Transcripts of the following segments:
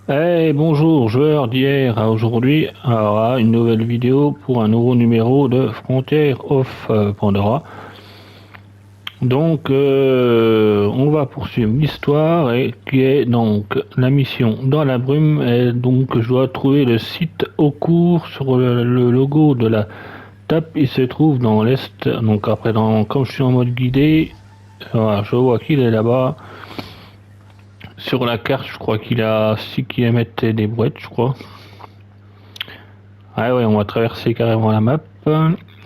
Bonjour joueurs d'hier à aujourd'hui à une nouvelle vidéo pour un nouveau numéro de Frontier of Pandora. Donc on va poursuivre l'histoire et qui est donc la mission dans la brume et donc je dois trouver le site au cours sur le logo de la tape. Il se trouve dans l'est, donc après comme je suis en mode guidé, voilà, je vois qu'il est là-bas. Sur la carte je crois qu'il a 6 km des brouettes je crois. Ah ouais, on va traverser carrément la map.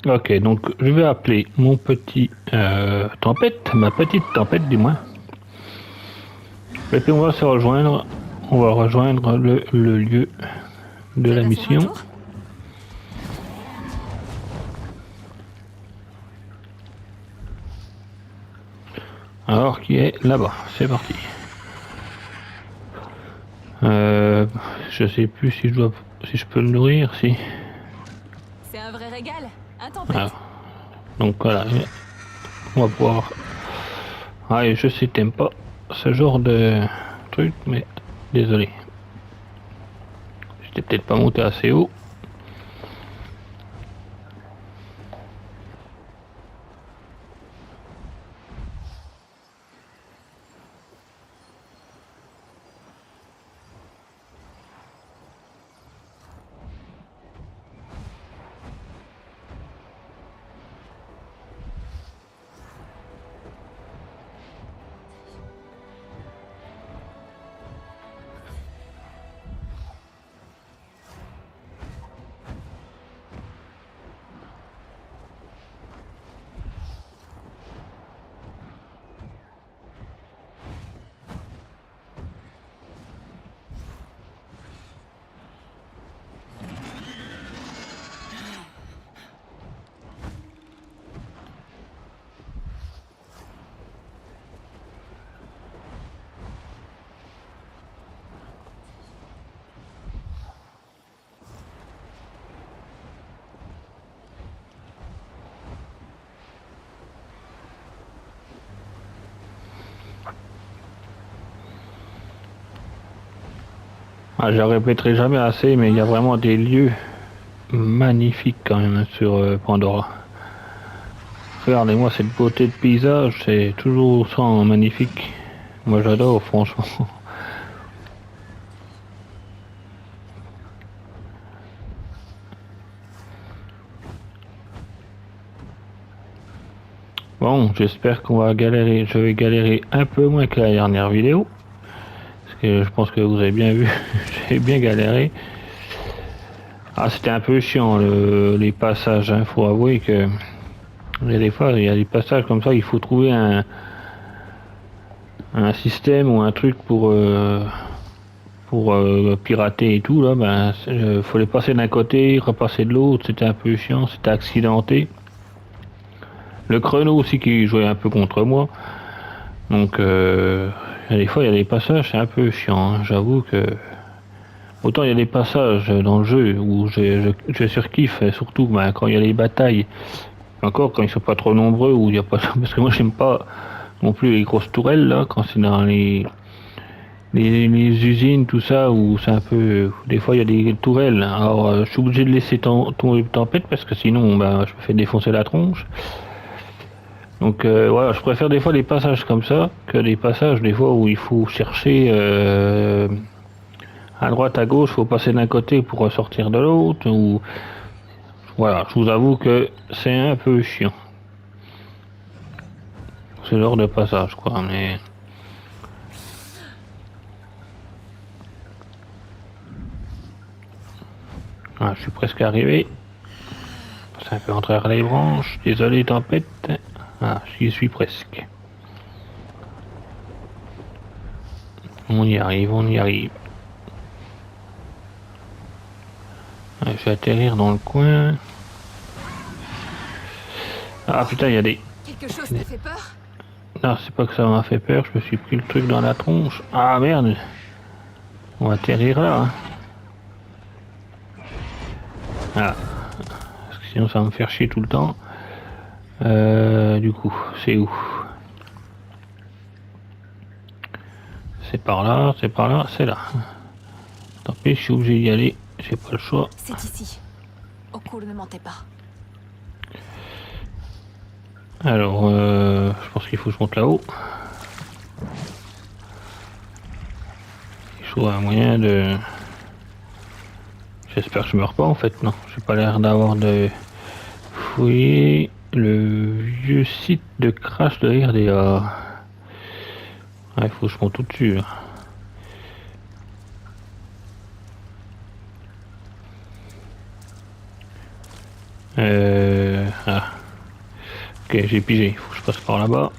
Ok, donc je vais appeler mon petit tempête, ma petite tempête du moins. Et puis on va se rejoindre, on va rejoindre le lieu de Tu la vas faire un mission. tour? Alors qui est là-bas, c'est parti. Euh, je sais plus si je peux le nourrir, si. C'est un vrai régal. Un Ah, tempête. donc voilà, on va pouvoir. Ah, et je sais t'aimes pas ce genre de truc, mais désolé. J'étais peut-être pas monté assez haut. Ah, je le répéterai jamais assez, mais il y a vraiment des lieux magnifiques quand même sur Pandora. Regardez-moi cette beauté de paysage, c'est toujours ça magnifique. Moi j'adore franchement. Bon, j'espère qu'on va galérer. Je vais galérer un peu moins que la dernière vidéo. Parce que je pense que vous avez bien vu, j'ai bien galéré. Ah, c'était un peu chiant les passages, hein. Faut avouer que il y a des fois, il y a des passages comme ça, il faut trouver un système ou un truc pour pirater et tout là, ben fallait passer d'un côté, repasser de l'autre, c'était un peu chiant, c'était accidenté. Le chrono aussi qui jouait un peu contre moi, donc des fois il y a des passages c'est un peu chiant, hein. J'avoue que autant il y a des passages dans le jeu où je surkiffe, surtout ben, quand il y a les batailles, encore quand ils sont pas trop nombreux ou il y a pas parce que moi j'aime pas non plus les grosses tourelles là quand c'est dans les usines, tout ça, où c'est un peu. Des fois, il y a des tourelles. Alors, je suis obligé de laisser tomber tempête parce que sinon, ben, je me fais défoncer la tronche. Donc, voilà, je préfère des fois les passages comme ça que des passages, des fois, où il faut chercher à droite, à gauche, il faut passer d'un côté pour ressortir de l'autre. Ou voilà, je vous avoue que c'est un peu chiant. Ce genre de passage, quoi. Mais. Voilà, je suis presque arrivé. C'est un peu entre les branches. Désolé, tempête. Ah, j'y suis presque. On y arrive, on y arrive. Ouais, je vais atterrir dans le coin. Ah putain, il y a des. Quelque chose te fait peur? Non, c'est pas que ça m'a fait peur, je me suis pris le truc dans la tronche. Ah merde. On va atterrir là. Hein. Ah, parce que sinon ça va me faire chier tout le temps. Du coup, c'est où? C'est par là, c'est là. Tant pis, je suis obligé d'y aller. J'ai pas le choix. C'est ici. Okul ne mentait pas. Alors, je pense qu'il faut que je monte là-haut. Je trouve un moyen de... J'espère que je meurs pas en fait, non. J'ai pas l'air d'avoir de... Fouiller le vieux site de crash de RDA. Ah, il faut que je monte tout dessus. Là. Ah. Ok, j'ai pigé. Il faut que je passe par là-bas.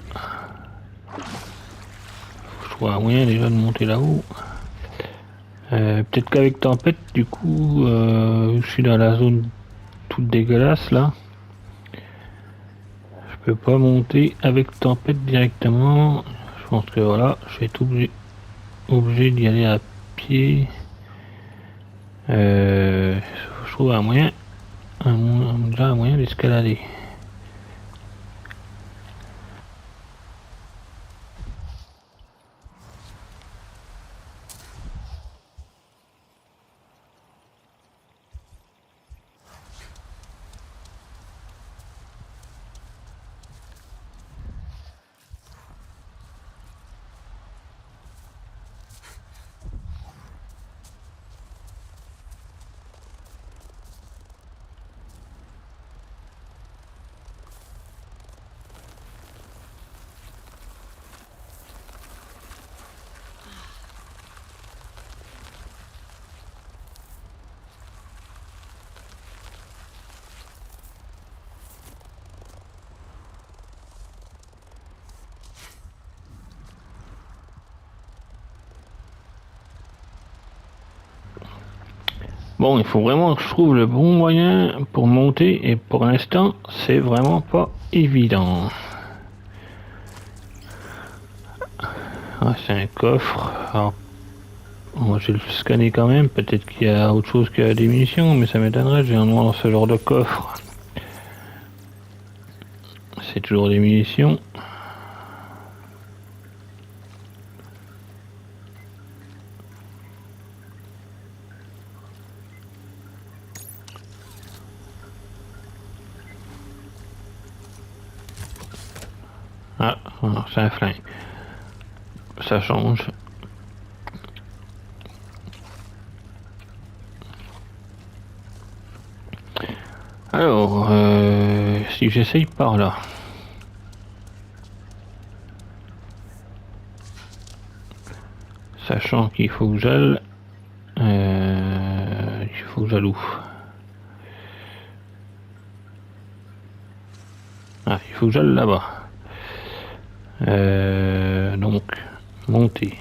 Faut que je trouve un moyen déjà de monter là-haut. Peut-être qu'avec tempête, du coup, je suis dans la zone toute dégueulasse là. Je peux pas monter avec tempête directement. Je pense que voilà, je vais être obligé d'y aller à pied. Je trouve un moyen, déjà un moyen d'escalader. Bon, il faut vraiment que je trouve le bon moyen pour monter et pour l'instant, c'est vraiment pas évident. Ah, c'est un coffre. Alors, moi, je vais le scanner quand même. Peut-être qu'il y a autre chose que des munitions, mais ça m'étonnerait. J'ai un nom dans ce genre de coffre. C'est toujours des munitions. Ah, c'est un flingue. Ça change. Alors, si j'essaye par là. Sachant qu'il faut que j'aille... il faut que j'aille où? Ah, il faut que j'aille là-bas. Donc, monter.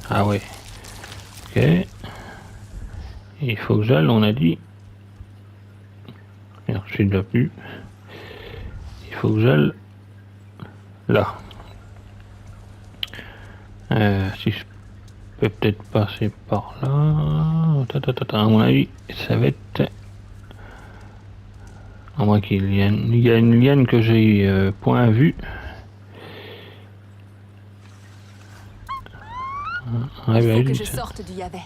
Ah ouais. Ok. Il faut que j'aille, on a dit. Merde, je suis déjà plus. Il faut que j'aille là. Si je peux peut-être passer par là. À mon avis, ça va être... À moins qu'il y ait une liane que j'ai point vue. Il faut que je sorte du Yabé.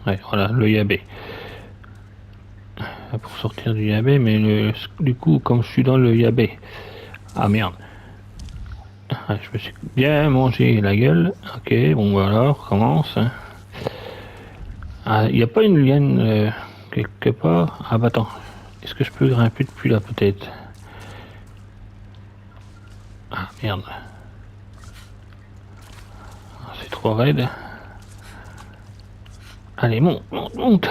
Ouais, voilà, le Yabé. Pour sortir du Yabé, mais du coup, comme je suis dans le Yabé... Ah merde. Ah, je me suis bien mangé la gueule. Ok, bon voilà, on recommence. Hein. Ah, il n'y a pas une liane quelque part? Ah bah attends, est-ce que je peux grimper depuis là peut-être? Ah merde. Ah, c'est trop raide. Allez, monte, monte, monte.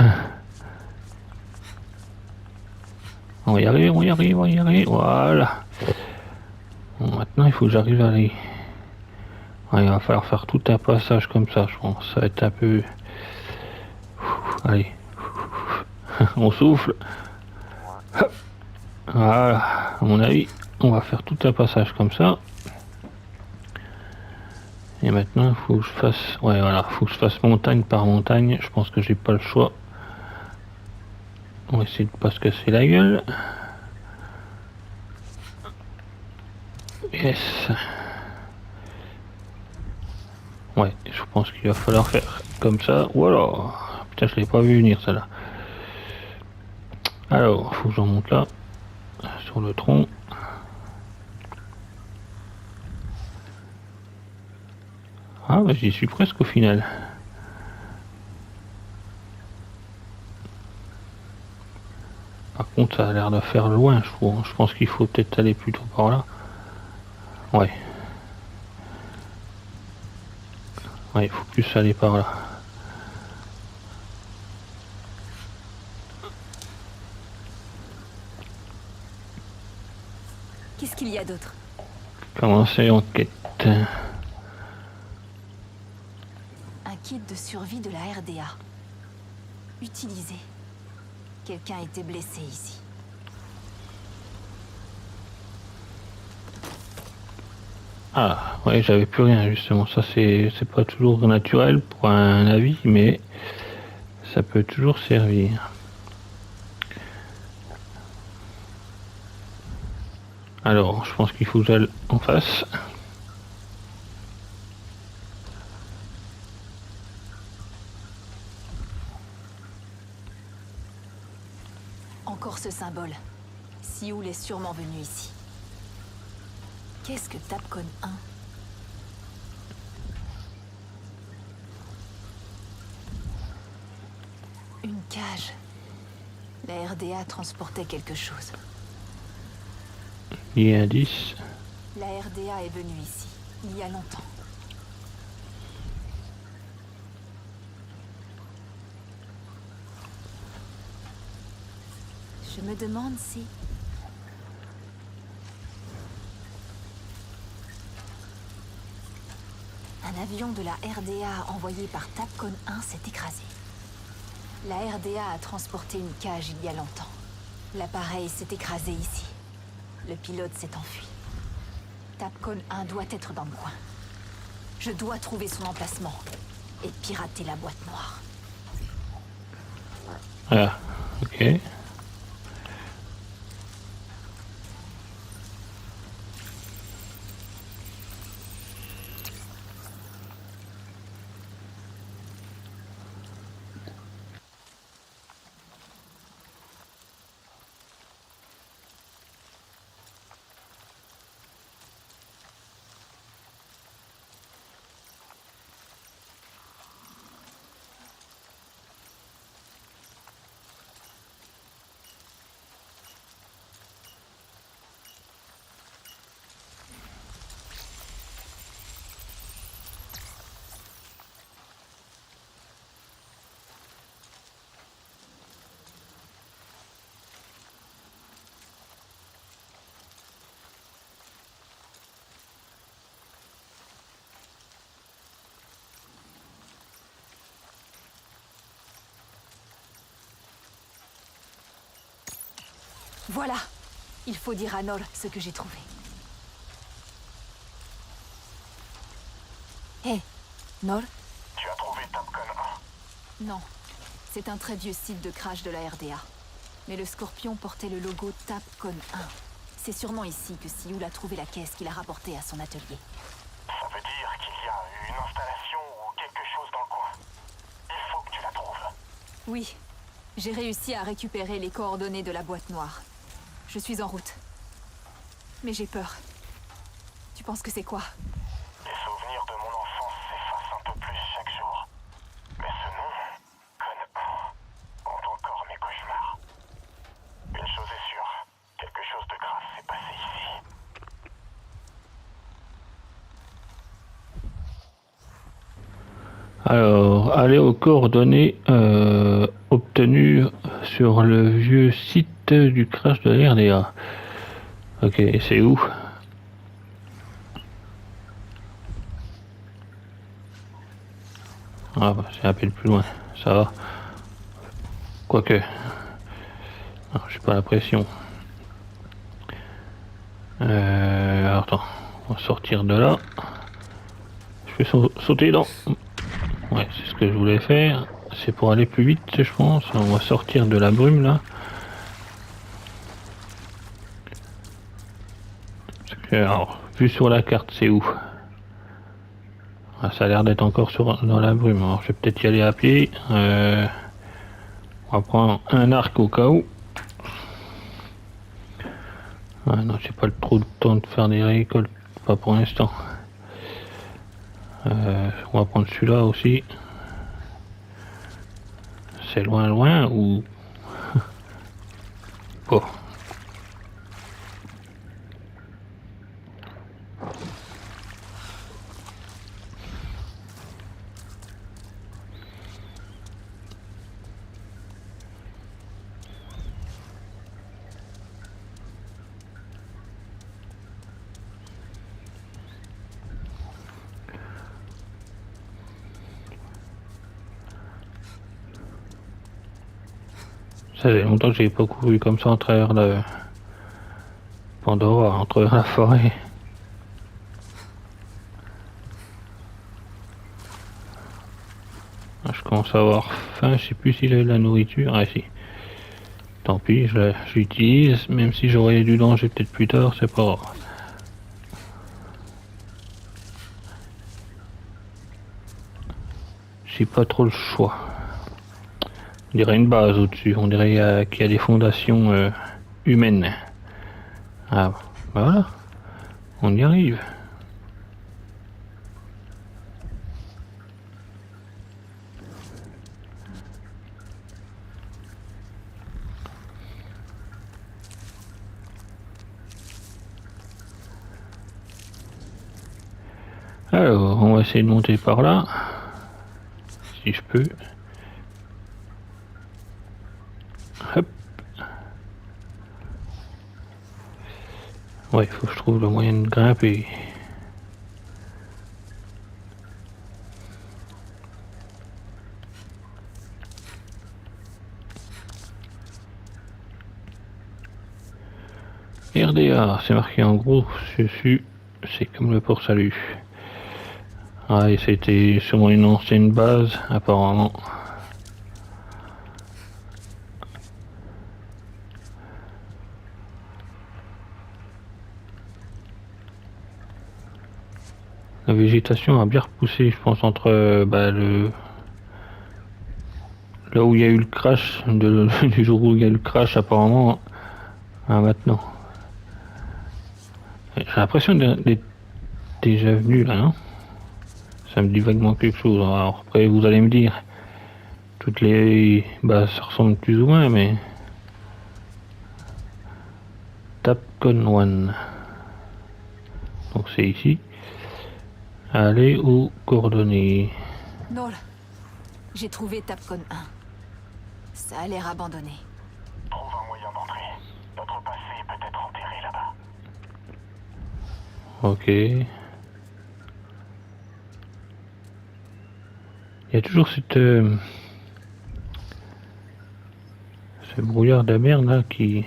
On va y arriver, on va y arriver, on va y arriver. Voilà. Bon, maintenant, il faut que j'arrive à aller. Ouais, il va falloir faire tout un passage comme ça, je pense. Ça va être un peu... Allez. On souffle. Voilà. À mon avis, on va faire tout un passage comme ça. Et maintenant, il faut que je fasse... Ouais, voilà. Il faut que je fasse montagne par montagne. Je pense que j'ai pas le choix. On va essayer de pas se casser la gueule. Yes. Ouais, je pense qu'il va falloir faire comme ça. Voilà. Putain, Ça, je l'ai pas vu venir, ça là. Alors, faut que j'en monte là, sur le tronc. Ah, bah, j'y suis presque au final. Par contre, ça a l'air de faire loin, je trouve. Je pense qu'il faut peut-être aller plutôt par là. Ouais. Ouais, il faut plus aller par là. Qu'est-ce qu'il y a d'autre? Commencer enquête. Un kit de survie de la RDA. Utilisé. Quelqu'un était blessé ici. Ah, ouais, j'avais plus rien justement. Ça, c'est pas toujours naturel pour un avis, mais ça peut toujours servir. Alors, je pense qu'il faut que j'aille en face. Encore ce symbole. Sioul est sûrement venu ici. Qu'est-ce que Tapcon 1? Une cage. La RDA transportait quelque chose. Il y a 10. La RDA est venue ici, il y a longtemps. Je me demande si... Un avion de la RDA envoyé par Tapcon 1 s'est écrasé. La RDA a transporté une cage il y a longtemps. L'appareil s'est écrasé ici. Le pilote s'est enfui. Tapcon 1 doit être dans le coin. Je dois trouver son emplacement et pirater la boîte noire. Ah, ok. Voilà. Il faut dire à Nol ce que j'ai trouvé. Hé, Nol? Tu as trouvé Tapcon 1? Non. C'est un très vieux site de crash de la RDA. Mais le Scorpion portait le logo Tapcon 1. C'est sûrement ici que Sioul a trouvé la caisse qu'il a rapportée à son atelier. Ça veut dire qu'il y a une installation ou quelque chose dans le coin. Il faut que tu la trouves. Oui. J'ai réussi à récupérer les coordonnées de la boîte noire. Je suis en route. Mais j'ai peur. Tu penses que c'est quoi? Les souvenirs de mon enfance s'effacent un peu plus chaque jour. Mais ce nom, Con 1, hante encore mes cauchemars. Une chose est sûre, quelque chose de grave s'est passé ici. Alors, aller aux coordonnées obtenues sur le vieux site du crash de la RDA. Ok, c'est où? Ah bah c'est un peu plus loin, ça va. Quoique. J'ai pas la pression. Alors attends, on va sortir de là. Je vais sauter dans... Ouais, c'est ce que je voulais faire. C'est pour aller plus vite, je pense. On va sortir de la brume là. Parce que, alors, vu sur la carte, c'est où? Ah, ça a l'air d'être encore dans la brume. Alors, je vais peut-être y aller à pied. On va prendre un arc au cas où. Ah non, j'ai pas trop de temps de faire des récoltes, pas pour l'instant. On va prendre celui-là aussi. C'est loin loin ou pas? Ça fait longtemps que j'ai pas couru comme ça en travers de Pandora, entre la forêt. Je commence à avoir faim, je sais plus s'il a de la nourriture. Ah si. Tant pis, je l'utilise, même si j'aurais du danger peut-être plus tard, c'est pas grave. J'ai pas trop le choix. On dirait une base au-dessus, on dirait qu'il y a des fondations humaines. Ah, bah voilà, on y arrive. Alors, on va essayer de monter par là, si je peux. Hop. Ouais, faut que je trouve le moyen de grimper. RDA, c'est marqué en gros dessus, c'est comme le port salut. Ah, et c'était sûrement une ancienne base, apparemment. La végétation a bien repoussé, je pense, entre là où il y a eu le crash, du jour où il y a eu le crash, apparemment, à maintenant. J'ai l'impression d'être déjà venu là, non? Ça me dit vaguement quelque chose. Alors après, vous allez me dire, toutes les bases se ressemblent plus ou moins, mais Tapcon One. Donc c'est ici. Allez aux coordonnées. Nol, j'ai trouvé Tapcon 1. Ça a l'air abandonné. Trouve un moyen d'entrer. Notre passé est peut-être enterré là-bas. Ok. Il y a toujours ce brouillard de merde là qui...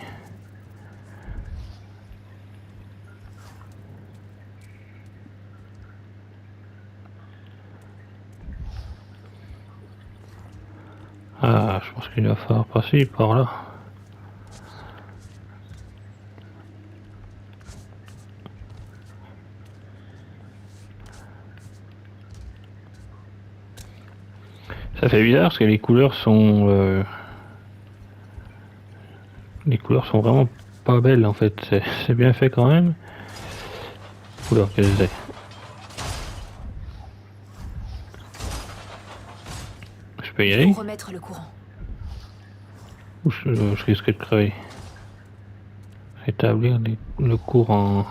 Ah, je pense qu'il va falloir passer par là. Ça fait bizarre parce que les couleurs sont vraiment pas belles en fait. C'est bien fait quand même. Oula, qu'est-ce que c'est? Je peux y aller? Faut remettre le courant. Ou je risque de crever. Rétablir le courant.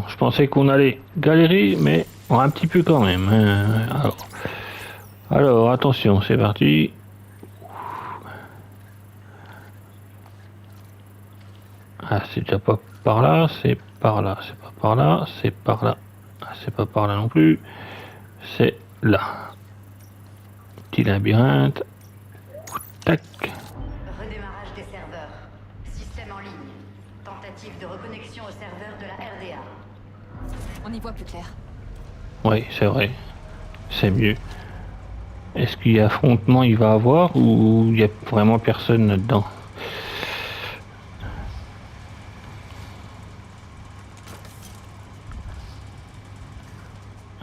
Bon, je pensais qu'on allait galérer, mais un petit peu quand même. Alors attention, c'est parti. Ah, c'est déjà pas par là, c'est par là, c'est pas par là, c'est par là. Ah, c'est pas par là non plus. C'est là. Petit labyrinthe. Tac. Redémarrage des serveurs. Système en ligne. Tentative de reconnexion au serveur de la RDA. On y voit plus clair. Oui, c'est vrai. C'est mieux. Est-ce qu'il y a affrontement il va avoir ou il y a vraiment personne là-dedans?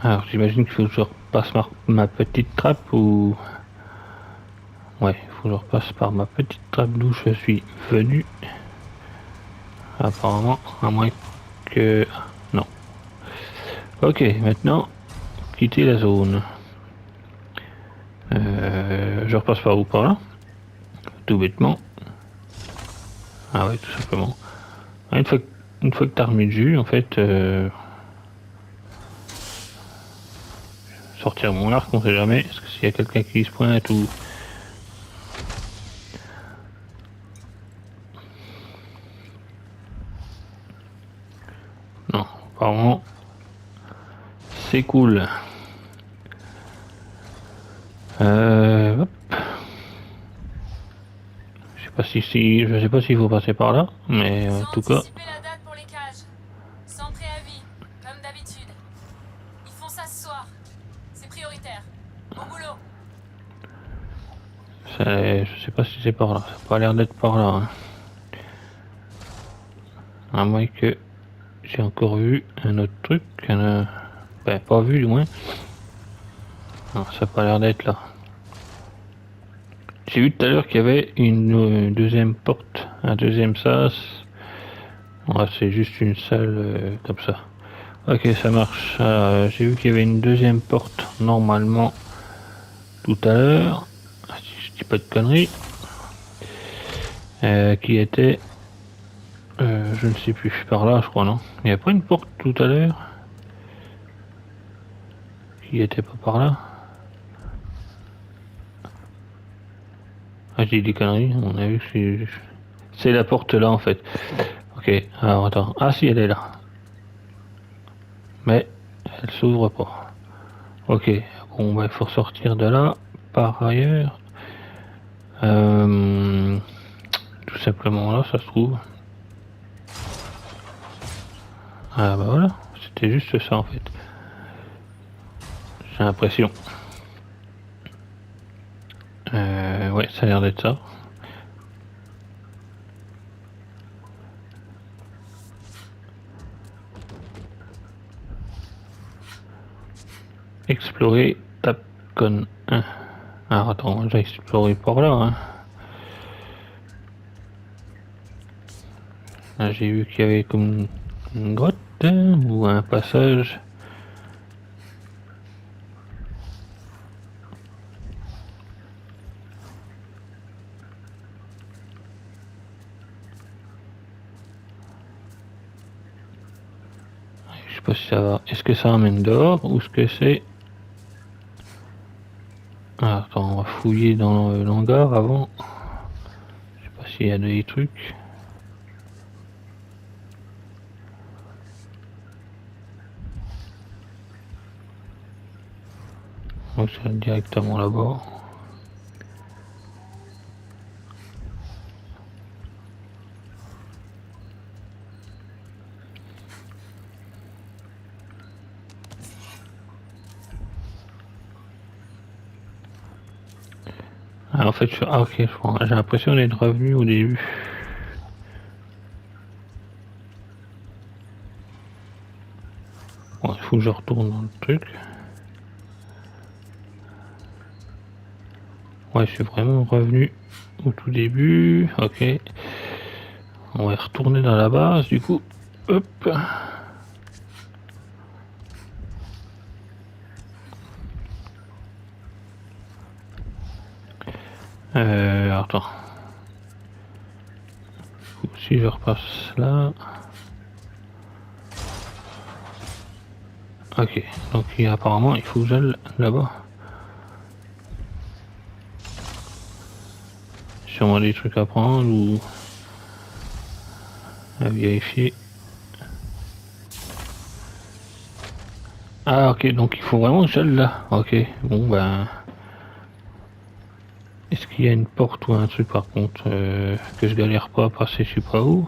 Alors j'imagine qu'il faut que je repasse ma petite trappe ou... Ouais, il faut que je repasse par ma petite trappe d'où je suis venu. Apparemment, à moins que... Non. Ok, maintenant, quitter la zone. Je repasse par où? Par là? Tout bêtement. Ah ouais, tout simplement. Une fois que t'as remis le jus, en fait... sortir mon arc, on sait jamais. Parce que s'il y a quelqu'un qui se pointe ou... Non, apparemment... C'est cool. Hop. Je sais pas s'il faut passer par là, mais en tout cas. La date pour les cages. Sans préavis, comme d'habitude. Ils font ça ce soir. C'est prioritaire. Au boulot. Je sais pas si c'est par là. Ça a pas l'air d'être par là. Hein. À moins que j'ai encore vu un autre truc. Ben, pas vu du moins. Non, ça a pas l'air d'être là. J'ai vu tout à l'heure qu'il y avait une deuxième porte, un deuxième sas. Ouais, c'est juste une salle comme ça. Ok, ça marche. J'ai vu qu'il y avait une deuxième porte normalement tout à l'heure. Si je dis pas de conneries. Qui était... je ne sais plus, par là je crois, non? Il n'y a pas une porte tout à l'heure? Qui était pas par là? Ah, j'ai dit des conneries, on a vu que c'est la porte là en fait. Ok, alors attends. Ah si, elle est là. Mais elle s'ouvre pas. Ok, bon bah il faut sortir de là. Par ailleurs, tout simplement là, ça se trouve. Ah bah voilà, c'était juste ça en fait. J'ai l'impression. Ouais, ça a l'air d'être ça. Explorer Tapcon 1. Alors attends, j'ai exploré par là. Hein. Là j'ai vu qu'il y avait comme une grotte ou un passage. Je sais pas si ça va. Est-ce que ça amène dehors ou ce que c'est? Ah, attends, on va fouiller dans l'hangar avant. Je sais pas s'il y a des trucs. Donc ça va directement là-bas. Ah, en fait, ah, ok, j'ai l'impression d'être revenu au début. Bon, il faut que je retourne dans le truc. Ouais, je suis vraiment revenu au tout début. Ok. On va retourner dans la base, du coup. Hop. Attends. Si je repasse là. Ok, donc apparemment il faut que j'aille là-bas. Sûrement des trucs à prendre ou à vérifier. Ah ok, donc il faut vraiment que j'aille là. Ok, bon ben... Est-ce qu'il y a une porte ou un truc par contre que je galère pas à passer je sais pas où?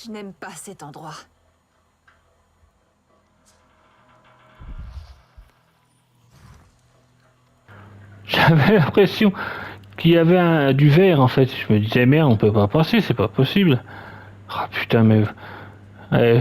Je n'aime pas cet endroit. J'avais l'impression qu'il y avait du verre en fait. Je me disais merde, on peut pas passer, c'est pas possible. Ah putain, mais. euh,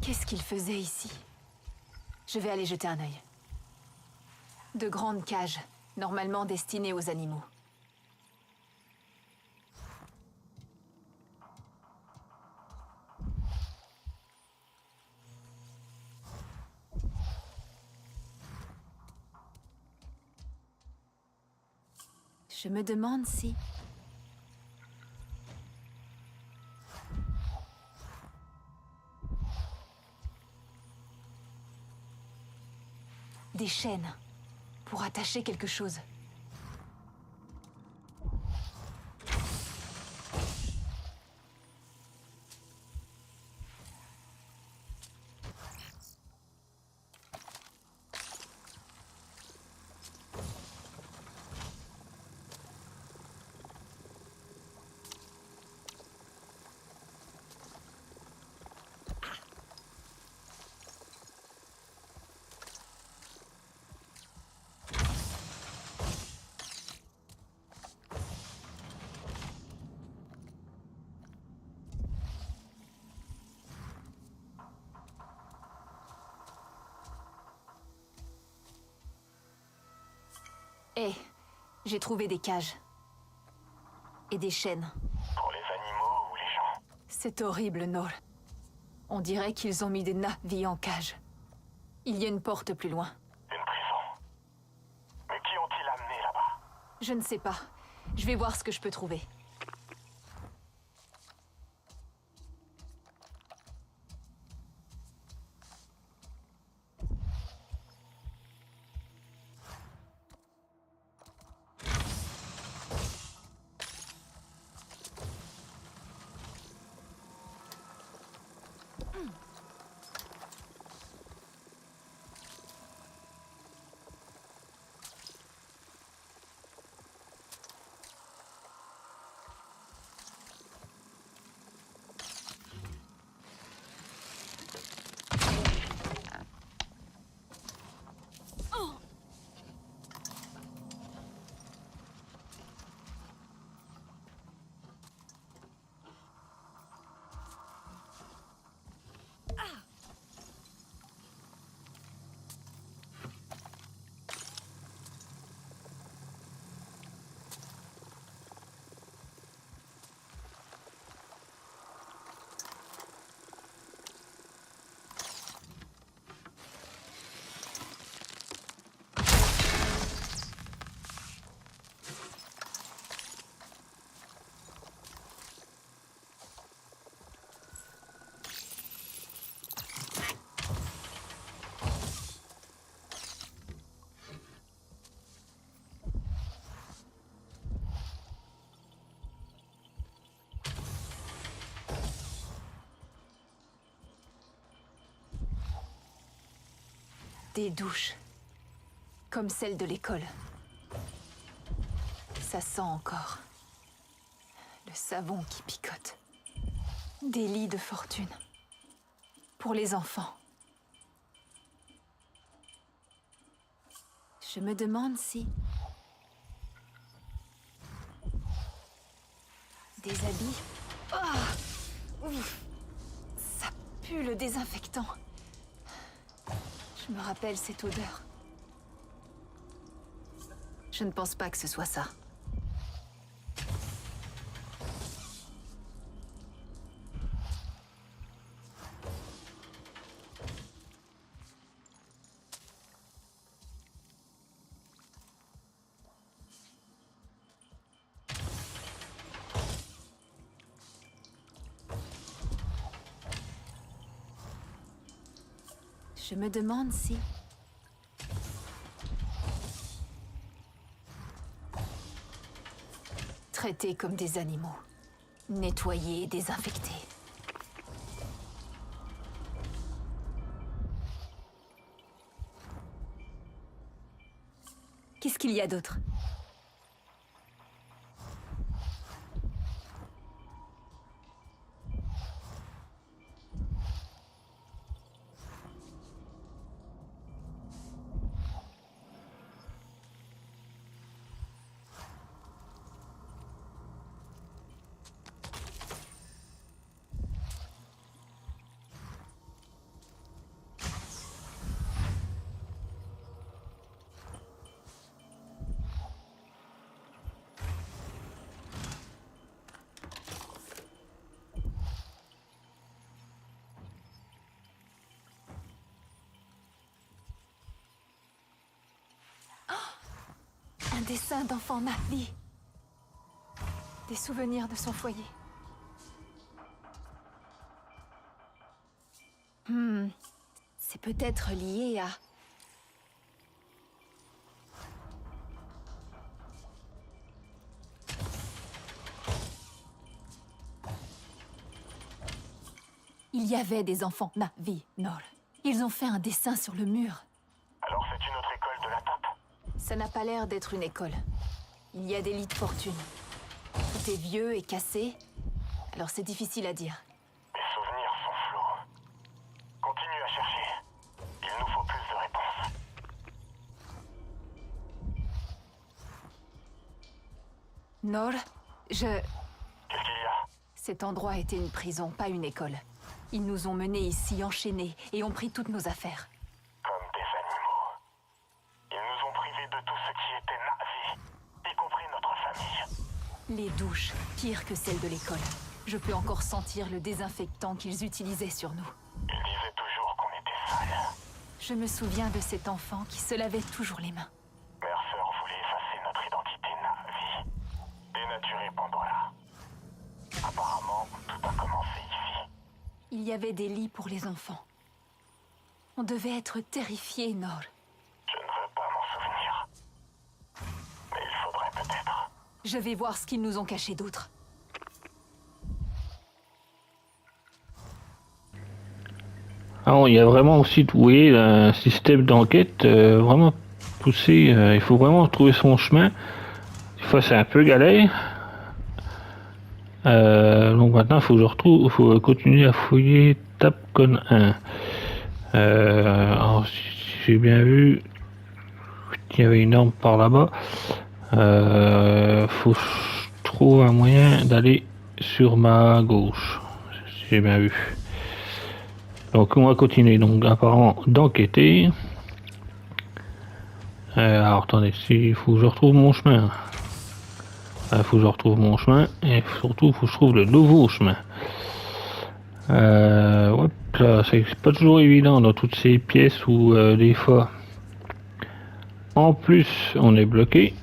Qu'est-ce qu'il faisait ici? Je vais aller jeter un œil. De grandes cages, normalement destinées aux animaux. Je me demande si... Des chaînes, pour attacher quelque chose. Hé, j'ai trouvé des cages. Et des chaînes. Pour les animaux ou les gens? C'est horrible, Noel. On dirait qu'ils ont mis des Na'vi en cage. Il y a une porte plus loin. Une prison. Mais qui ont-ils amené là-bas? Je ne sais pas. Je vais voir ce que je peux trouver. Des douches. Comme celle de l'école. Ça sent encore. Le savon qui picote. Des lits de fortune. Pour les enfants. Je me demande si... Des habits. Ah, ouf. Ça pue le désinfectant. Je me rappelle cette odeur. Je ne pense pas que ce soit ça. Je me demande si... Traités comme des animaux. Nettoyés et désinfectés. Qu'est-ce qu'il y a d'autre? Un dessin d'enfant Na'vi. Des souvenirs de son foyer. C'est peut-être lié à... Il y avait des enfants Na'vi, Nol. Ils ont fait un dessin sur le mur. Alors c'est une autre école de la tape? Ça n'a pas l'air d'être une école. Il y a des lits de fortune. Tout est vieux et cassé, alors c'est difficile à dire. Les souvenirs sont flous. Continue à chercher. Il nous faut plus de réponses. Nol, Qu'est-ce qu'il y a? Cet endroit était une prison, pas une école. Ils nous ont menés ici, enchaînés, et ont pris toutes nos affaires. Comme des animaux. Ils nous ont privés de tout ce qui était Na'vi, y compris notre famille. Les douches, pires que celles de l'école. Je peux encore sentir le désinfectant qu'ils utilisaient sur nous. Ils disaient toujours qu'on était sales. Je me souviens de cet enfant qui se lavait toujours les mains. Mercer voulait effacer notre identité Na'vi. Dénaturée Pandora. Apparemment, tout a commencé ici. Il y avait des lits pour les enfants. On devait être terrifiés, Nol. Je ne veux pas m'en souvenir. Mais il faudrait peut-être. Je vais voir ce qu'ils nous ont caché d'autre. Alors, il y a vraiment aussi, vous voyez, un système d'enquête vraiment poussé. Il faut vraiment trouver son chemin. Des fois, c'est un peu galère. Donc maintenant, il faut continuer à fouiller Tapcon 1. Alors, si j'ai bien vu, il y avait une arme par là-bas. Faut que je trouve un moyen d'aller sur ma gauche, si j'ai bien vu. Donc on va continuer donc apparemment d'enquêter. Alors attendez, il faut que je retrouve mon chemin. Il faut que je retrouve mon chemin et surtout il faut que je trouve le nouveau chemin. Hop là, c'est pas toujours évident dans toutes ces pièces où des fois en plus on est bloqué.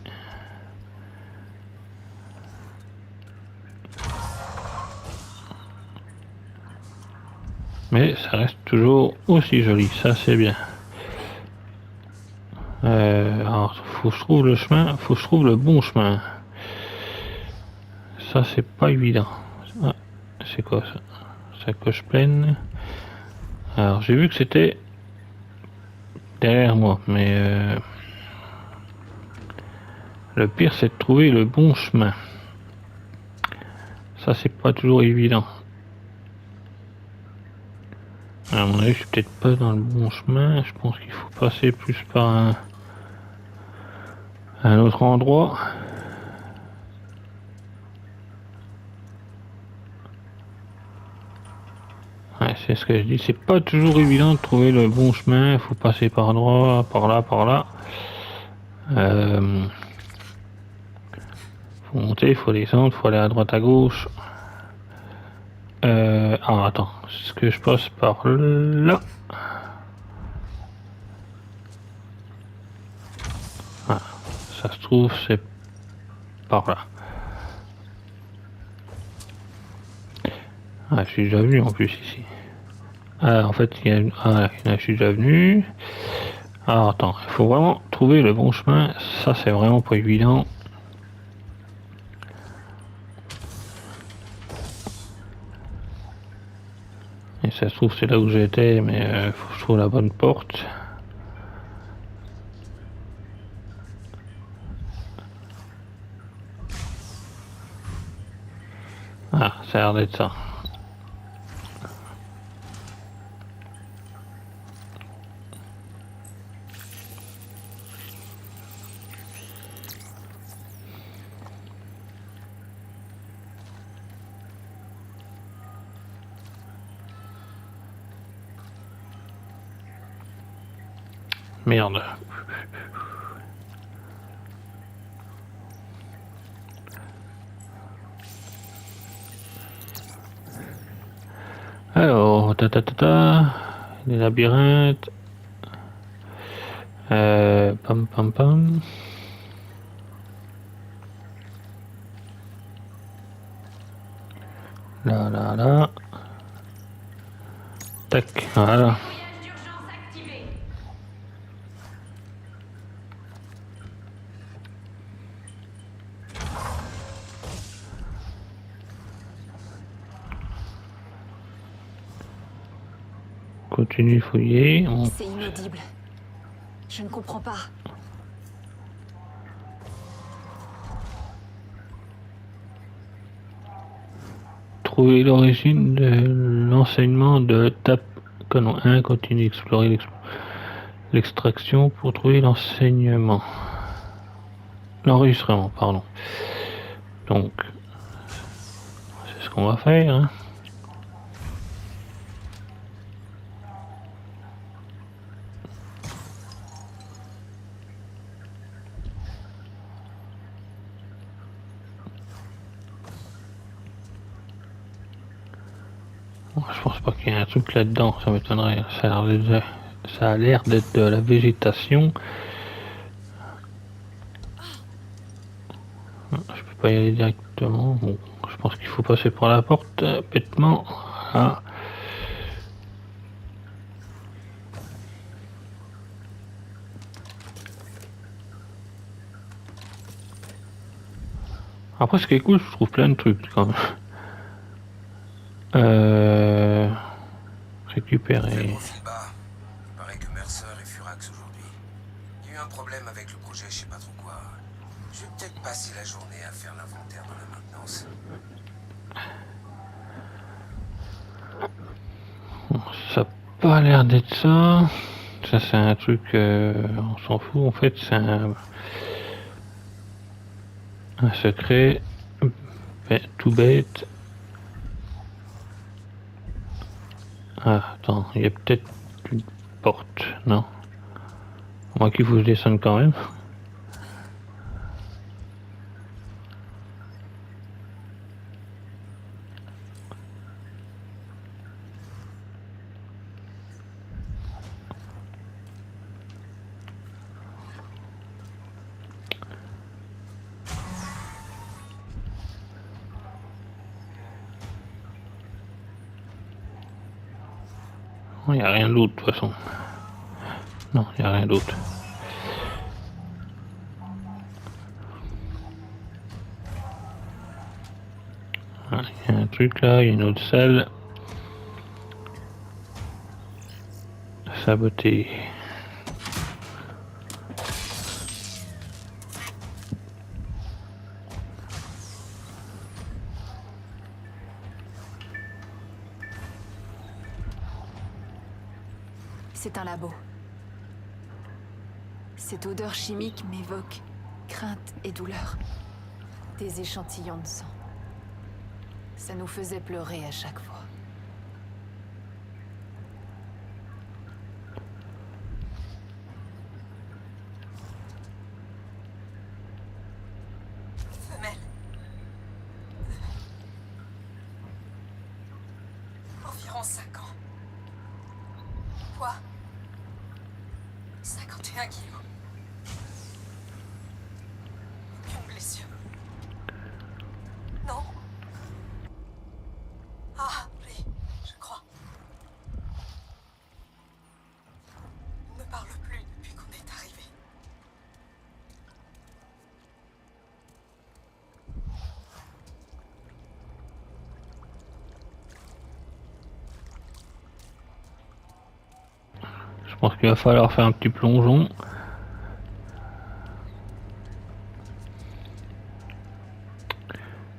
Mais ça reste toujours aussi joli, ça c'est bien. Alors, faut que je trouve le chemin, faut que je trouve le bon chemin. Ça c'est pas évident. Ah, c'est quoi ça? Sacoche pleine. Alors j'ai vu que c'était derrière moi, mais le pire c'est de trouver le bon chemin. Ça c'est pas toujours évident. À mon avis, je suis peut-être pas dans le bon chemin. Je pense qu'il faut passer plus par un autre endroit. Ouais, c'est ce que je dis. C'est pas toujours évident de trouver le bon chemin. Il faut passer par endroit, par là, par là. Faut monter, il faut descendre, il faut aller à droite, à gauche. Ah, attends, est-ce que je passe par là? Ah, ça se trouve, c'est par là. Ah, je suis déjà venu en plus ici. Ah, en fait, il y a une... Ah, je suis déjà venu. Alors, attends, il faut vraiment trouver le bon chemin. Ça, c'est vraiment pas évident. Et ça se trouve, c'est là où j'étais, mais faut que je trouve la bonne porte. Ah, ça a l'air d'être ça. Merde. Alors, les labyrinthes. Pam pam pam. Là, là, là. Tac, voilà. Nettoyage d'urgence activé. Continue fouiller. C'est inaudible. Je ne comprends pas. Trouver l'origine de l'enseignement de Canon 1. Continue d'explorer l'extraction pour trouver l'enseignement. L'enregistrement, pardon. Donc, c'est ce qu'on va faire. Hein. Je pense pas qu'il y ait un truc là-dedans, ça m'étonnerait. Ça a l'air d'être de la végétation. Je peux pas y aller directement. Bon, je pense qu'il faut passer par la porte bêtement. Voilà. Après, ce qui est cool, je trouve plein de trucs quand même. Récupérer. Profil bas. Il paraît que Mercer est furax aujourd'hui. Il y a eu un problème avec le projet, je sais pas trop quoi. Je vais peut-être passer la journée à faire l'inventaire de la maintenance. Ça n'a pas l'air d'être ça. Ça, c'est un truc. On s'en fout en fait. C'est un secret. Tout bête. Ah, attends, il y a peut-être une porte, non? Moi qu'il faut que je descende quand même. Il n'y a rien d'autre de toute façon. Non, il n'y a rien d'autre. Ah, il y a un truc là, il y a une autre salle. Saboter. C'est un labo. Cette odeur chimique m'évoque crainte et douleur. Des échantillons de sang. Ça nous faisait pleurer à chaque fois. Femelle. Environ 5 ans. Poids 51 kilos. Aucune blessure. Non. Ah, oui, je crois. pense qu'il va falloir faire un petit plongeon.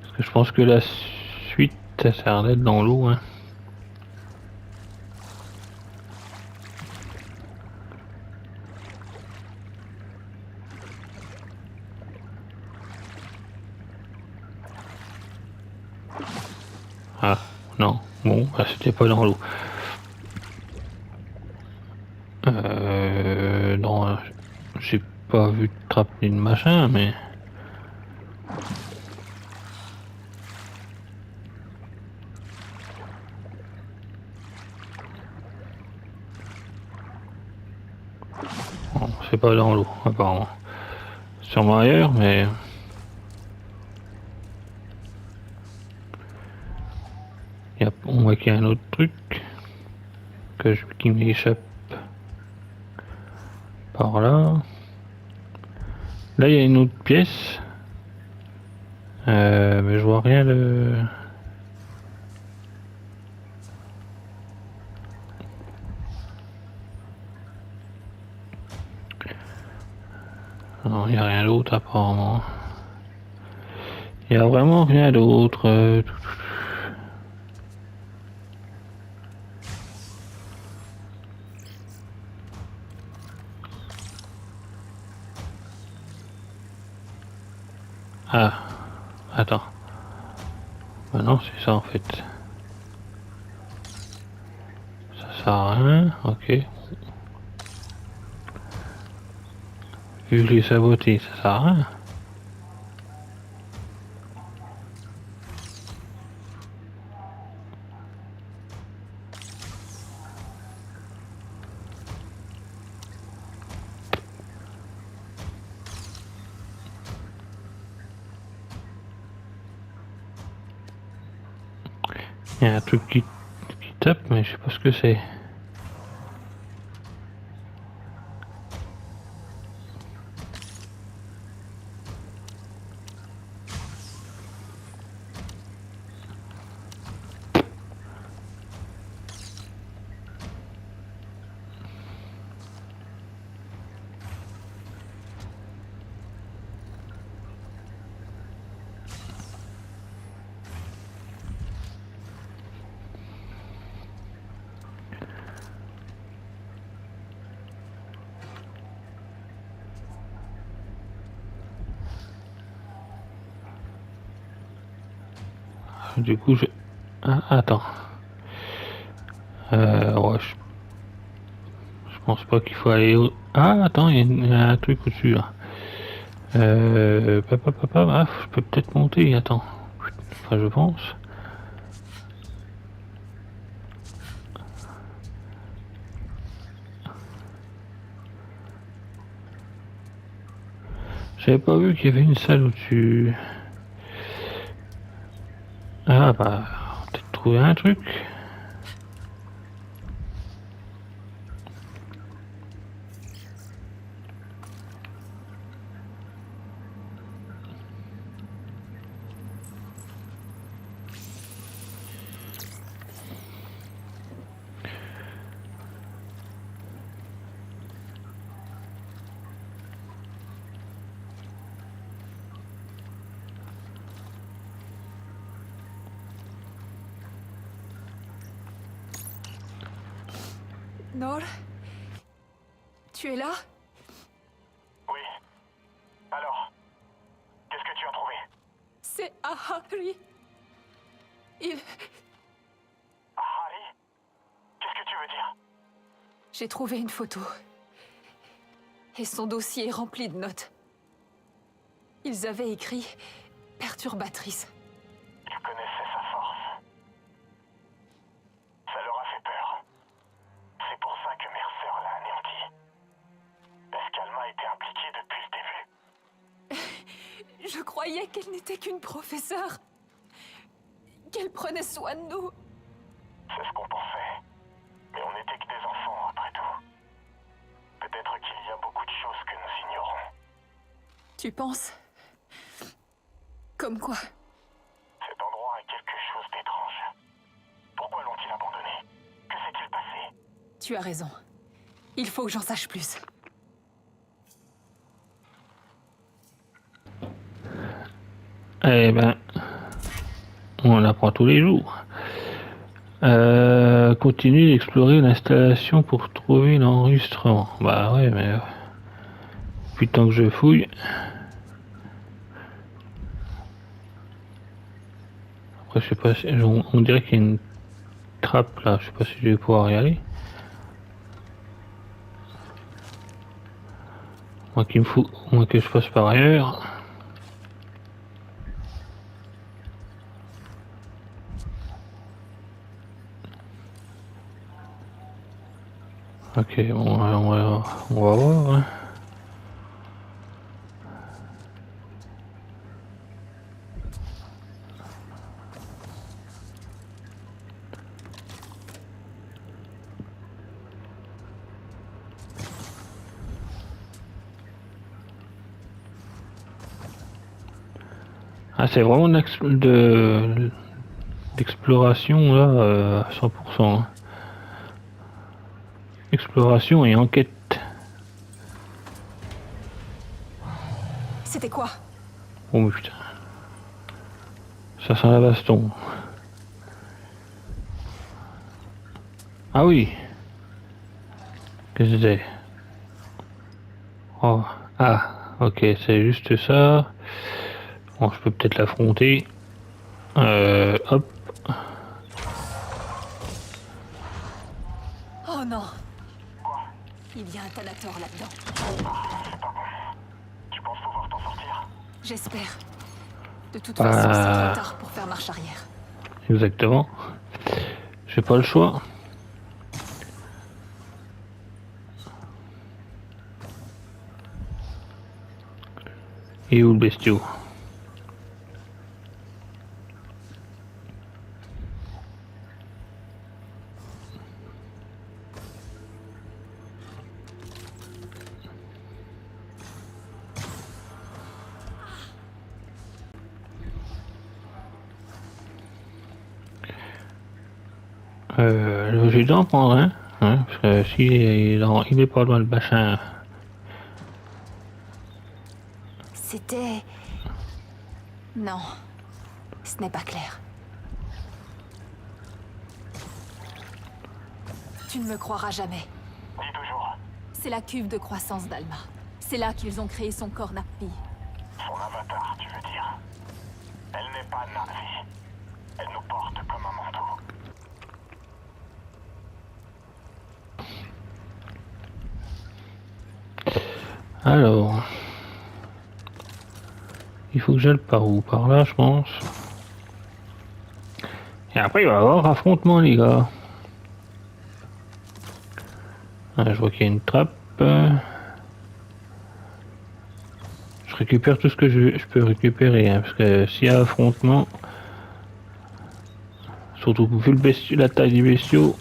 Parce que je pense que la suite, ça sert d'être dans l'eau. Hein. Ah, non. Bon, bah, c'était pas dans l'eau. Non, j'ai pas vu de trappe ni de machin, mais... Bon, c'est pas dans l'eau, apparemment. Sûrement ailleurs, mais... On voit qu'il y a un autre truc qui m'échappe par là. Là, il y a une autre pièce. Mais je vois rien de... Non, il n'y a rien d'autre apparemment. Il n'y a vraiment rien d'autre. Ah, attends. Bah non, c'est ça en fait. Ça sert à rien, ok. Vu que je l'ai saboté, ça sert à rien. Il y a un truc qui tape, mais je sais pas ce que c'est. Du coup, je... Ah, attends. Ouais, je pense pas qu'il faut aller au... Ah, attends, il y a un truc au-dessus, là. Ah, je peux peut-être monter, attends. Enfin, je pense. J'avais pas vu qu'il y avait une salle au-dessus. Ah, bah, on va peut-être trouver un truc. Nord, tu es là? Oui. Alors, qu'est-ce que tu as trouvé? C'est Ahari. Il... Harry? Qu'est-ce que tu veux dire? J'ai trouvé une photo. Et son dossier est rempli de notes. Ils avaient écrit « perturbatrice ». Ils connaissaient sa force. Ça leur a fait peur. C'est pour ça que Mercer l'a anéanti. Escalma était impliquée depuis le début. Je croyais qu'elle n'était qu'une professeure. Qu'elle prenait soin de nous. C'est ce qu'on pensait. Mais on n'était que des enfants, après tout. Peut-être qu'il y a beaucoup de choses que nous ignorons. Tu penses? Comme quoi? Cet endroit a quelque chose d'étrange. Pourquoi l'ont-ils abandonné? Que s'est-il passé? Tu as raison. Il faut que j'en sache plus. Eh ben, on apprend tous les jours. Continue d'explorer l'installation pour trouver l'enregistrement. Bah ouais, mais putain que je fouille. Après, je sais pas si on dirait qu'il y a une trappe là. Je sais pas si je vais pouvoir y aller. Moi qu'il me faut, moi que je passe par ailleurs. Ok, bon, on va voir. Hein. Ah, c'est vraiment d'exploration là à 100%. Hein. Exploration et enquête. C'était quoi? Oh mais putain. Ça sent la baston. Ah oui. Qu'est-ce que c'est? Oh. Ah, ok, c'est juste ça. Bon, je peux peut-être l'affronter. Hop. Oh non. Il y a un Thanator là-dedans. Tu penses pouvoir t'en sortir? J'espère. De toute façon, c'est trop tard pour faire marche arrière. Exactement. J'ai pas le choix. Et où le bestiau? J'ai dû en prendre un, hein, parce que s'il il est pas loin le machin. C'était... Non. Ce n'est pas clair. Tu ne me croiras jamais. Dis toujours. C'est la cuve de croissance d'Alma. C'est là qu'ils ont créé son corps Napi. Son avatar, tu veux dire? Elle n'est pas Navi. Elle nous porte comme un manteau. Alors, il faut que j'aille par où? Par là, je pense. Et après, il va y avoir affrontement, les gars. Ah, je vois qu'il y a une trappe. Je récupère tout ce que je peux récupérer, hein, parce que s'il y a affrontement, surtout vu la taille du bestiau.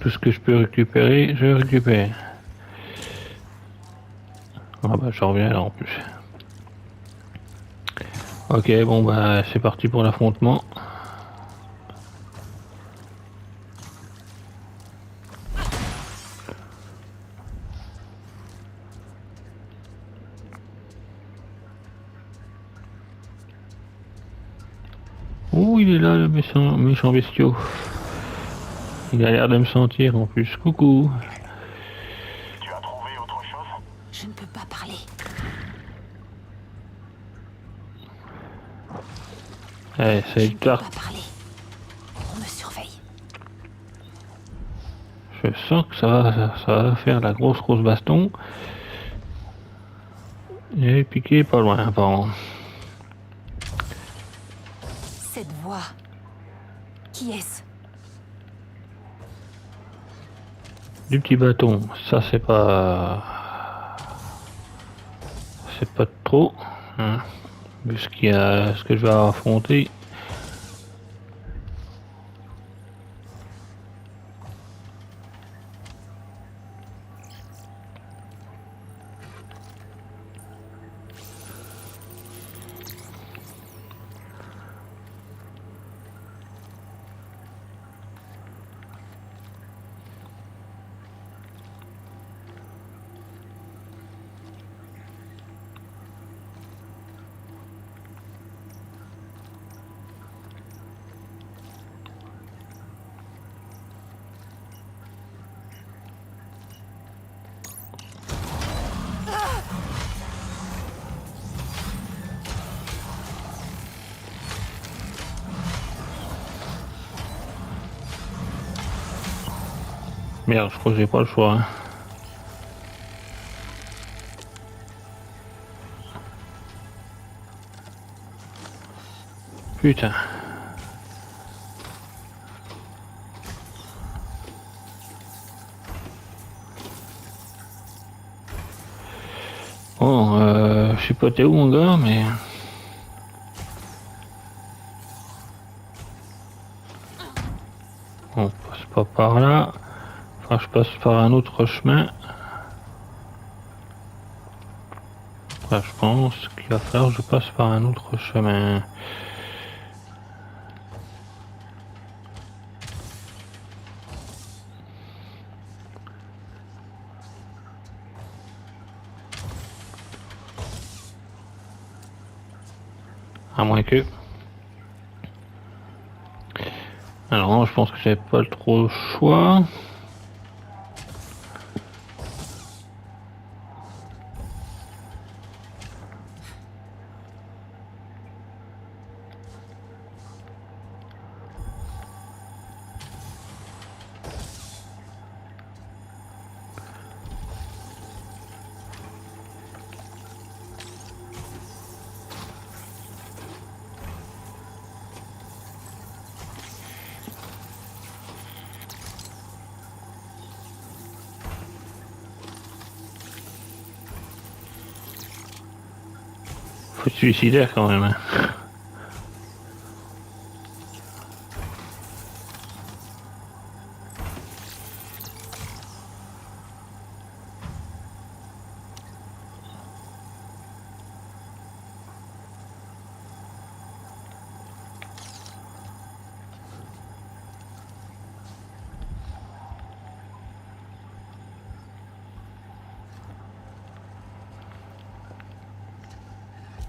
Tout ce que je peux récupérer, je récupère. Ah bah je reviens là en plus. Ok, bon bah c'est parti pour l'affrontement. Oh, il est là le méchant bestiau. Il a l'air de me sentir en plus. Coucou. Tu as trouvé autre chose? Je ne peux pas parler. Eh, Je c'est ne peux tard. pas parler. On me surveille. Je sens que ça va faire la grosse baston. Et piqué pas loin apparemment. Cette voix... Qui est-ce? Du petit bâton, ça c'est pas trop, hein, vu ce que je vais affronter. Merde, je crois que j'ai pas le choix. Hein. Putain. Bon, je sais pas t'es où mon gars, mais... On passe pas par là. Enfin, je passe par un autre chemin. Enfin, je pense qu'il va falloir que je passe par un autre chemin. À moins que... Alors non, je pense que j'ai pas trop le choix. Faut être suicidaire quand même. Hein.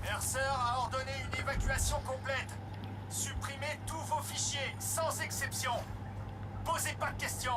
Mercer a ordonné une évacuation complète. Supprimez tous vos fichiers, sans exception. Posez pas de questions.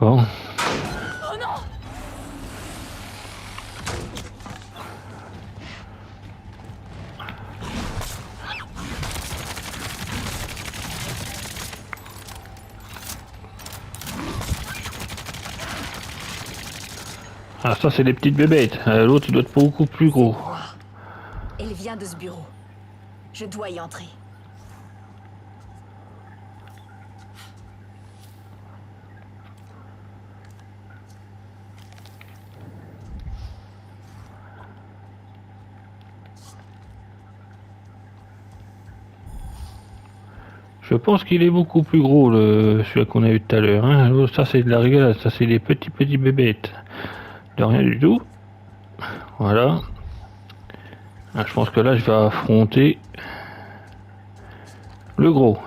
Bon. Oh non! Ah ça c'est les petites bébêtes. L'autre il doit être beaucoup plus gros. Elle vient de ce bureau. Je dois y entrer. Je pense qu'il est beaucoup plus gros celui qu'on a eu tout à l'heure. Hein. Ça c'est de la rigolade, ça c'est des petits bébêtes. De rien du tout. Voilà. Ah, je pense que là je vais affronter le gros.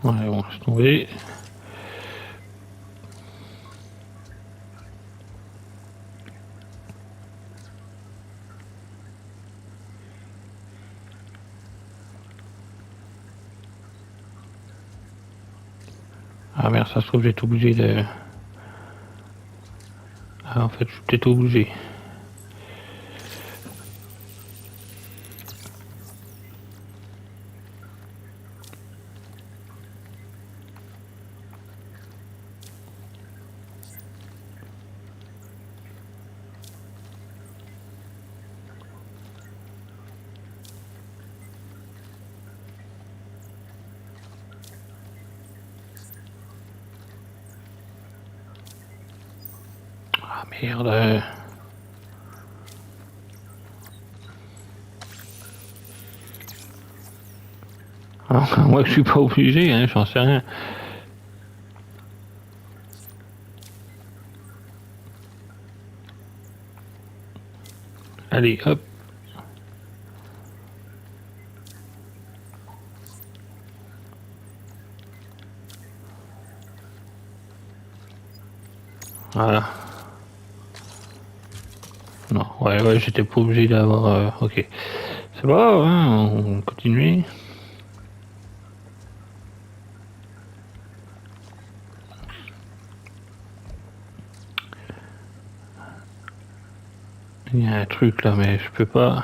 Ouais, bon, laisse tomber. Ah merde, ça se trouve, j'ai été obligé de... Ah, en fait, je suis peut-être obligé. Ah merde. Ah, moi je suis pas obligé, hein, j'en sais rien. Allez, hop. Voilà. Non, ouais, j'étais pas obligé d'avoir... ok. C'est pas grave, hein, on continue. Il y a un truc là, mais je peux pas...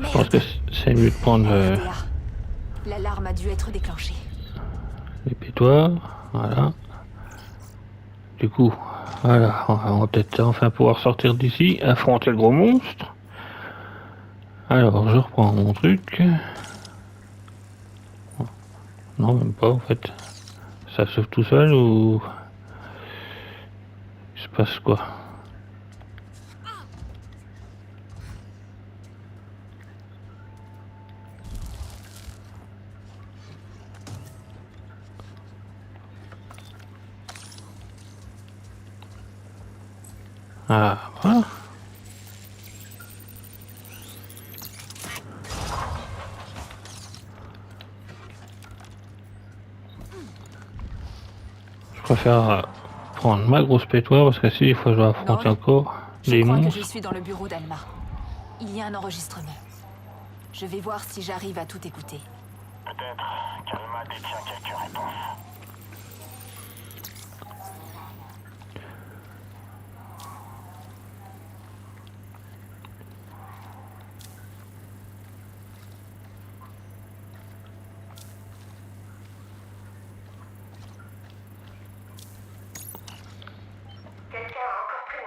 Je pense que c'est mieux de prendre RDA. L'alarme a dû être déclenchée. les pétoires. Voilà. Du coup, voilà, on va peut-être enfin pouvoir sortir d'ici, affronter le gros monstre. Alors, je reprends mon truc. Non, même pas en fait. Ça sauve tout seul ou... Il se passe quoi? Ah, voilà. Je préfère prendre ma grosse pétoire parce que si des fois je dois affronter Non, encore Je des crois que monstres. je suis dans le bureau d'Alma. Il y a un enregistrement. Je vais voir si j'arrive à tout écouter. Peut-être qu'Alma détient quelques réponses. Quelqu'un a encore pris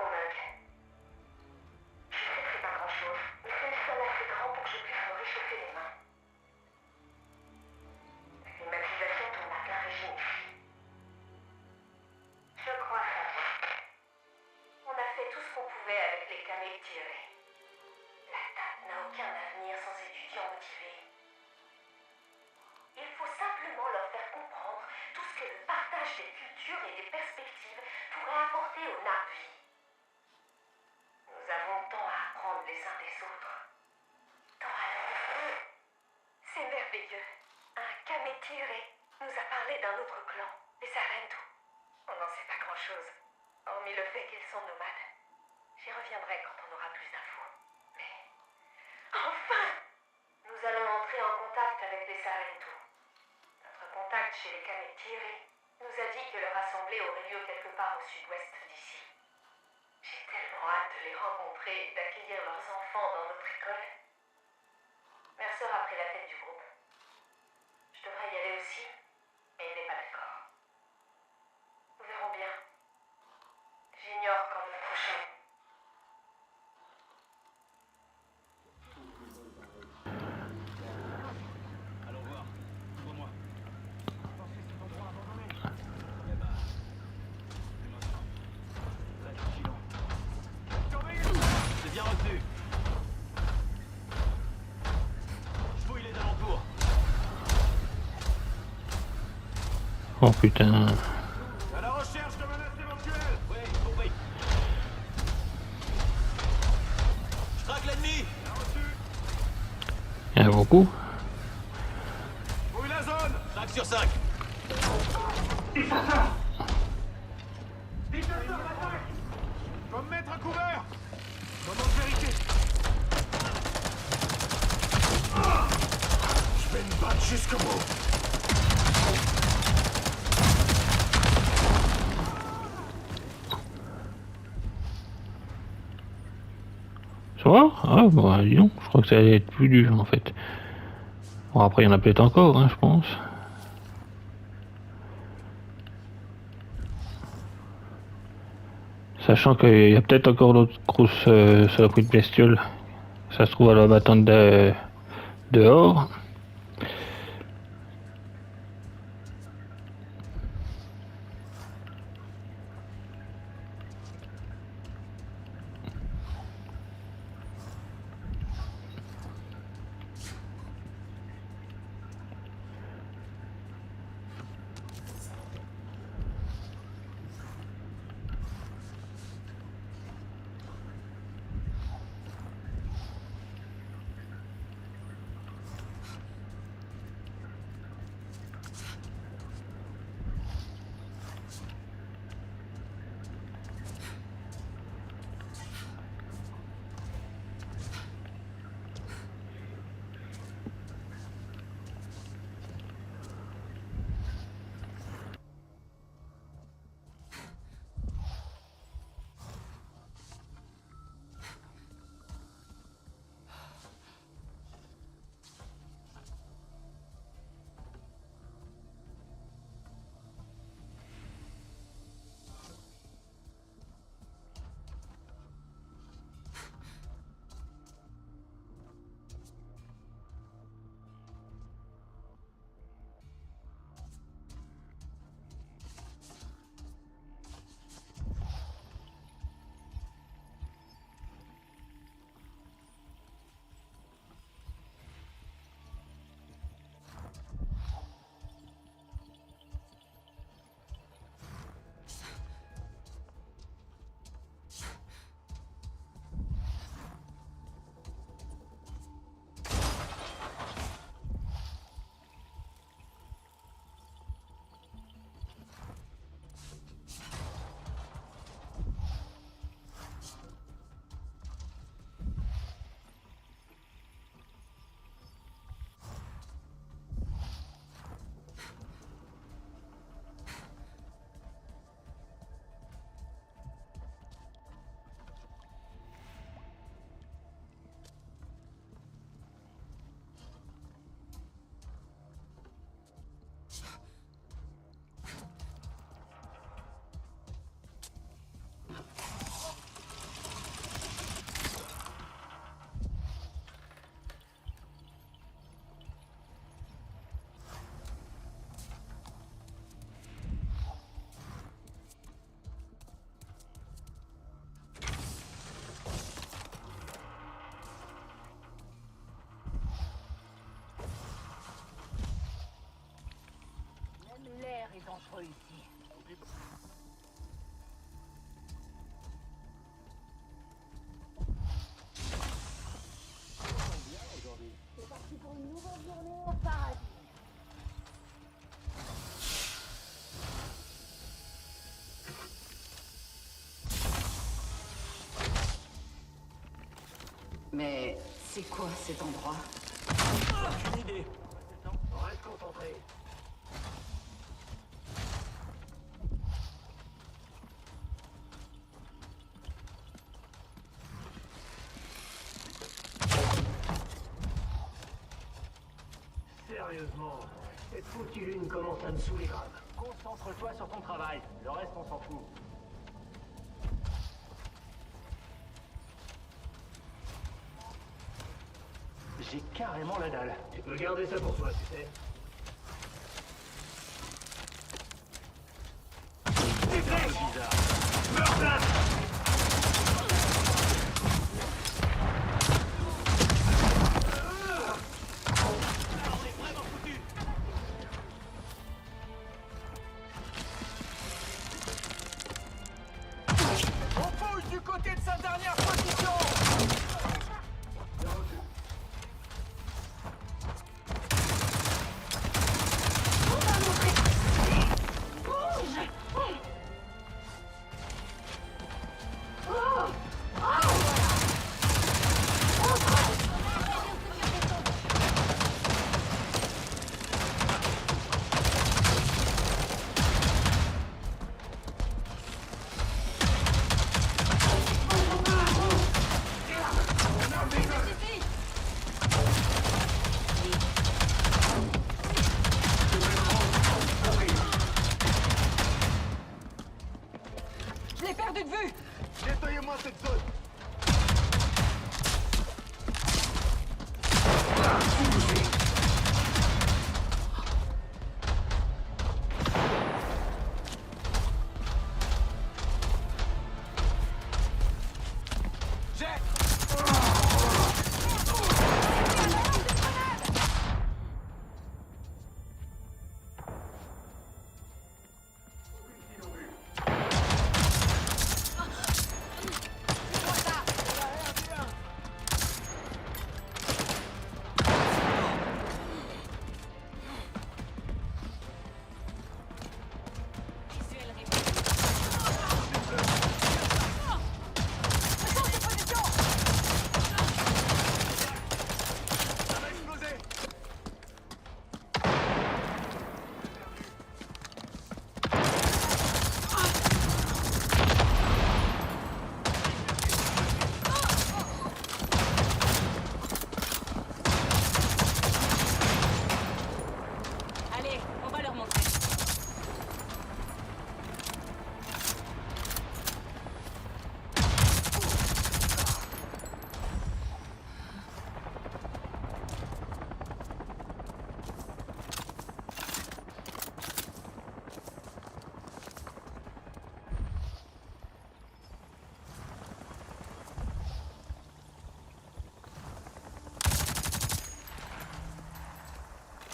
aucun avenir sans étudiants motivés. Il faut simplement leur faire comprendre tout ce que le partage des cultures et des perspectives pourrait apporter au Na'vi. Nous avons tant à apprendre les uns des autres. Tant à leur offrir. C'est merveilleux. Un Kametiré nous a parlé d'un autre clan, les Sarentu. On n'en sait pas grand-chose, hormis le fait qu'ils sont nomades. J'y reviendrai quand on aura plus d'infos. Mais... enfin! Nous allons entrer en contact avec les Sarentu. Notre contact chez les Kametiré nous a dit que leur assemblée aurait lieu quelque part au sud-ouest d'ici. J'ai tellement hâte de les rencontrer et d'accueillir leurs enfants dans notre école. Mercer a pris la tête du groupe. Je devrais y aller aussi, mais il n'est pas d'accord. Nous verrons bien. J'ignore quand le prochain. C'est bien reçu. Je fouille les alentours. Oh putain. À la recherche de menaces éventuelles. Oui, compris. Je traque l'ennemi. Bien reçu. Il y en a beaucoup. Fouille la zone. 5 sur 5. Dictateur m'attaque. Je dois me mettre à couvert. Moment de vérité. Je vais me battre jusqu'au bout. Ça va? Ah bah dis donc, je crois que ça allait être plus dur en fait. Bon après il y en a peut-être encore, hein, je pense. Sachant qu'il y a peut-être encore d'autres grosses saloperies de bestioles. Ça se trouve à la battante dehors. trop ici. C'est parti pour une nouvelle journée au paradis. Mais c'est quoi cet endroit? Aucune idée. Reste concentré. Sérieusement, cette foutue lune commence à me saouler grave. Concentre-toi sur ton travail, le reste on s'en fout. J'ai carrément la dalle. Tu peux garder ça pour toi, tu sais. C'est bizarre. Meurs là! On bouge du côté de sa dernière position! Je l'ai perdu de vue! Nettoyez-moi cette zone. Allez, on va leur montrer.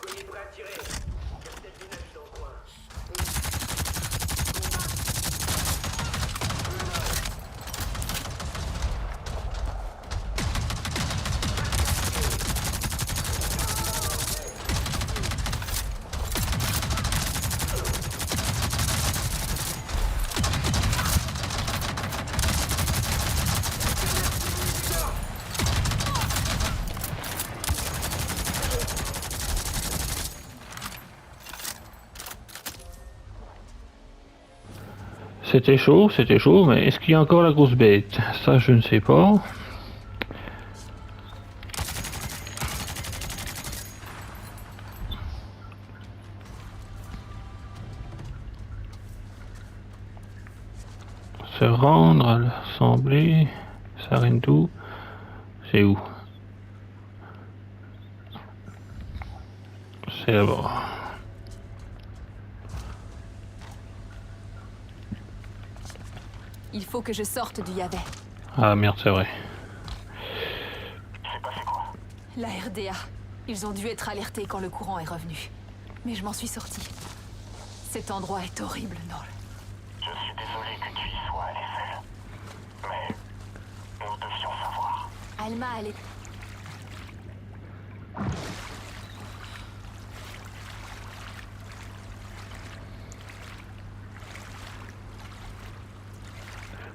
Soyez prêts à tirer. Il y a peut-être des navires dans le coin. C'était chaud, mais est-ce qu'il y a encore la grosse bête? Ça, je ne sais pas. Se rendre à l'assemblée, Sarentou, c'est où? C'est là-bas. Il faut que je sorte du Yavet. Ah merde, c'est vrai. C'est passé quoi? La RDA. Ils ont dû être alertés quand le courant est revenu. Mais je m'en suis sortie. Cet endroit est horrible, Nord. Je suis désolé que tu y sois allé seul. Mais nous devions savoir. Alma, elle est...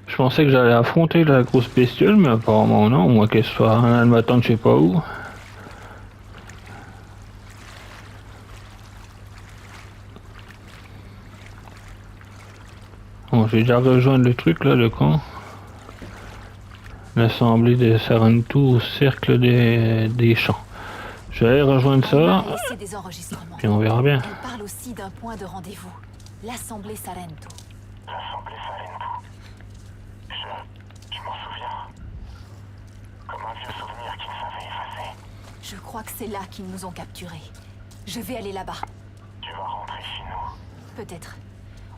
Je pensais que j'allais affronter la grosse bestiole, mais apparemment non, moi qu'elle soit un m'attendre je sais pas où. Bon, j'ai déjà rejoint le truc là, le camp. L'assemblée des Sarentu au cercle des champs. Je vais aller rejoindre Alma ça, a laissé des enregistrements. puis on verra bien. Elle parle aussi d'un point de rendez-vous. L'Assemblée Sarento. L'Assemblée Sarentu. Je m'en souviens. Comme un vieux souvenir qui ne savait effacer. Je crois que c'est là qu'ils nous ont capturés. Je vais aller là-bas. Tu vas rentrer chez nous. Peut-être.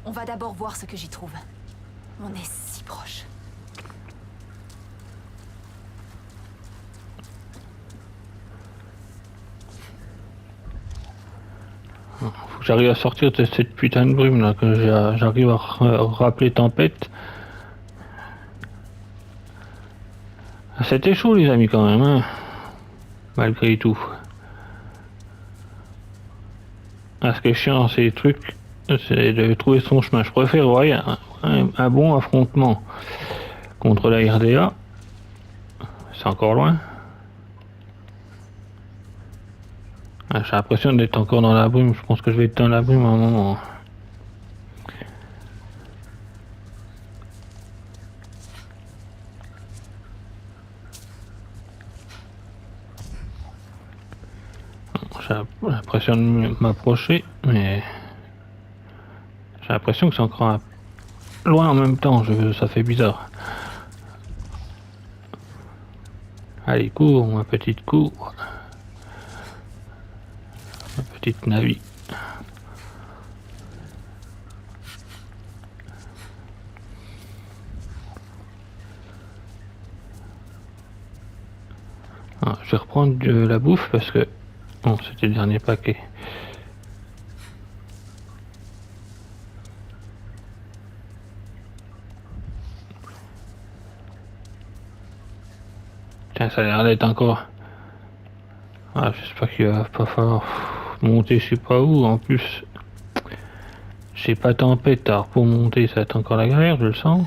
On va d'abord voir ce que j'y trouve. On est si proche. Faut que j'arrive à sortir de cette putain de brume là, que j'arrive à rappeler tempête. Ah, c'était chaud les amis quand même, hein, malgré tout. Ah, ce qui est chiant, c'est les trucs, c'est de trouver son chemin. Je préfère ouais, un bon affrontement contre la RDA. C'est encore loin. Ah, j'ai l'impression d'être encore dans la brume. Je pense que je vais être dans la brume à un moment. J'ai l'impression de m'approcher, mais j'ai l'impression que c'est encore loin en même temps. Ça fait bizarre. Allez, cours, ma petite cour. Ma petite Navi. Ah, je vais reprendre de la bouffe parce que... Bon, c'était le dernier paquet. Tiens, ça a l'air d'être encore... Ah, j'espère qu'il va pas falloir monter je sais pas où. En plus, j'ai pas tempête. Alors pour monter, ça va être encore la galère, je le sens.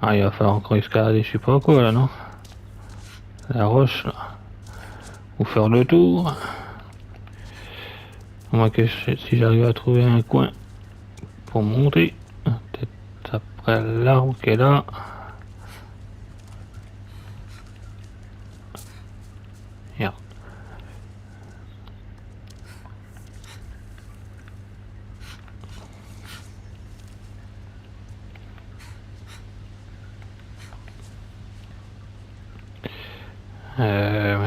Ah, il va falloir encore escalader je sais pas quoi là, non? La roche là. Ou faire le tour. Moi que si j'arrive à trouver un coin pour monter. Peut-être après l'arbre qui est là. Merde.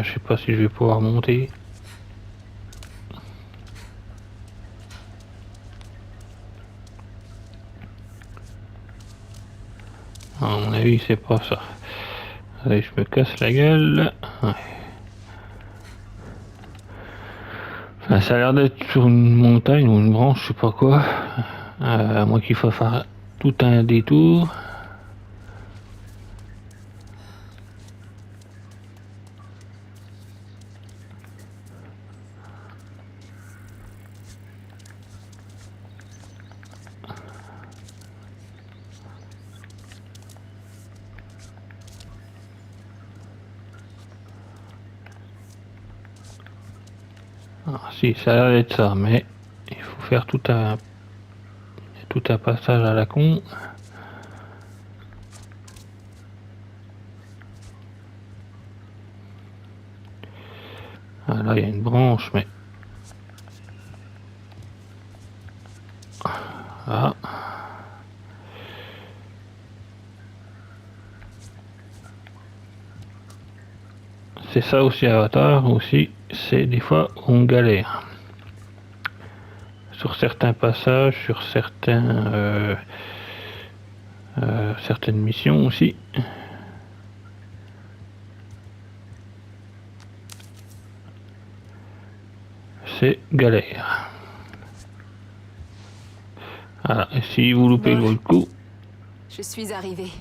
Je sais pas si je vais pouvoir monter. À mon avis, c'est pas ça. Allez, je me casse la gueule. Ouais. Enfin, ça a l'air d'être sur une montagne ou une branche, je sais pas quoi. À moins qu'il faut faire tout un détour. Ah, si, ça a l'air d'être ça, mais il faut faire tout un passage à la con. Ah, là, il y a une branche, mais... Ah. C'est ça aussi Avatar, aussi, c'est des fois on galère. Sur certains passages, sur certaines missions aussi. C'est galère. Voilà, et si vous loupez Bon. votre coup... Je suis arrivée.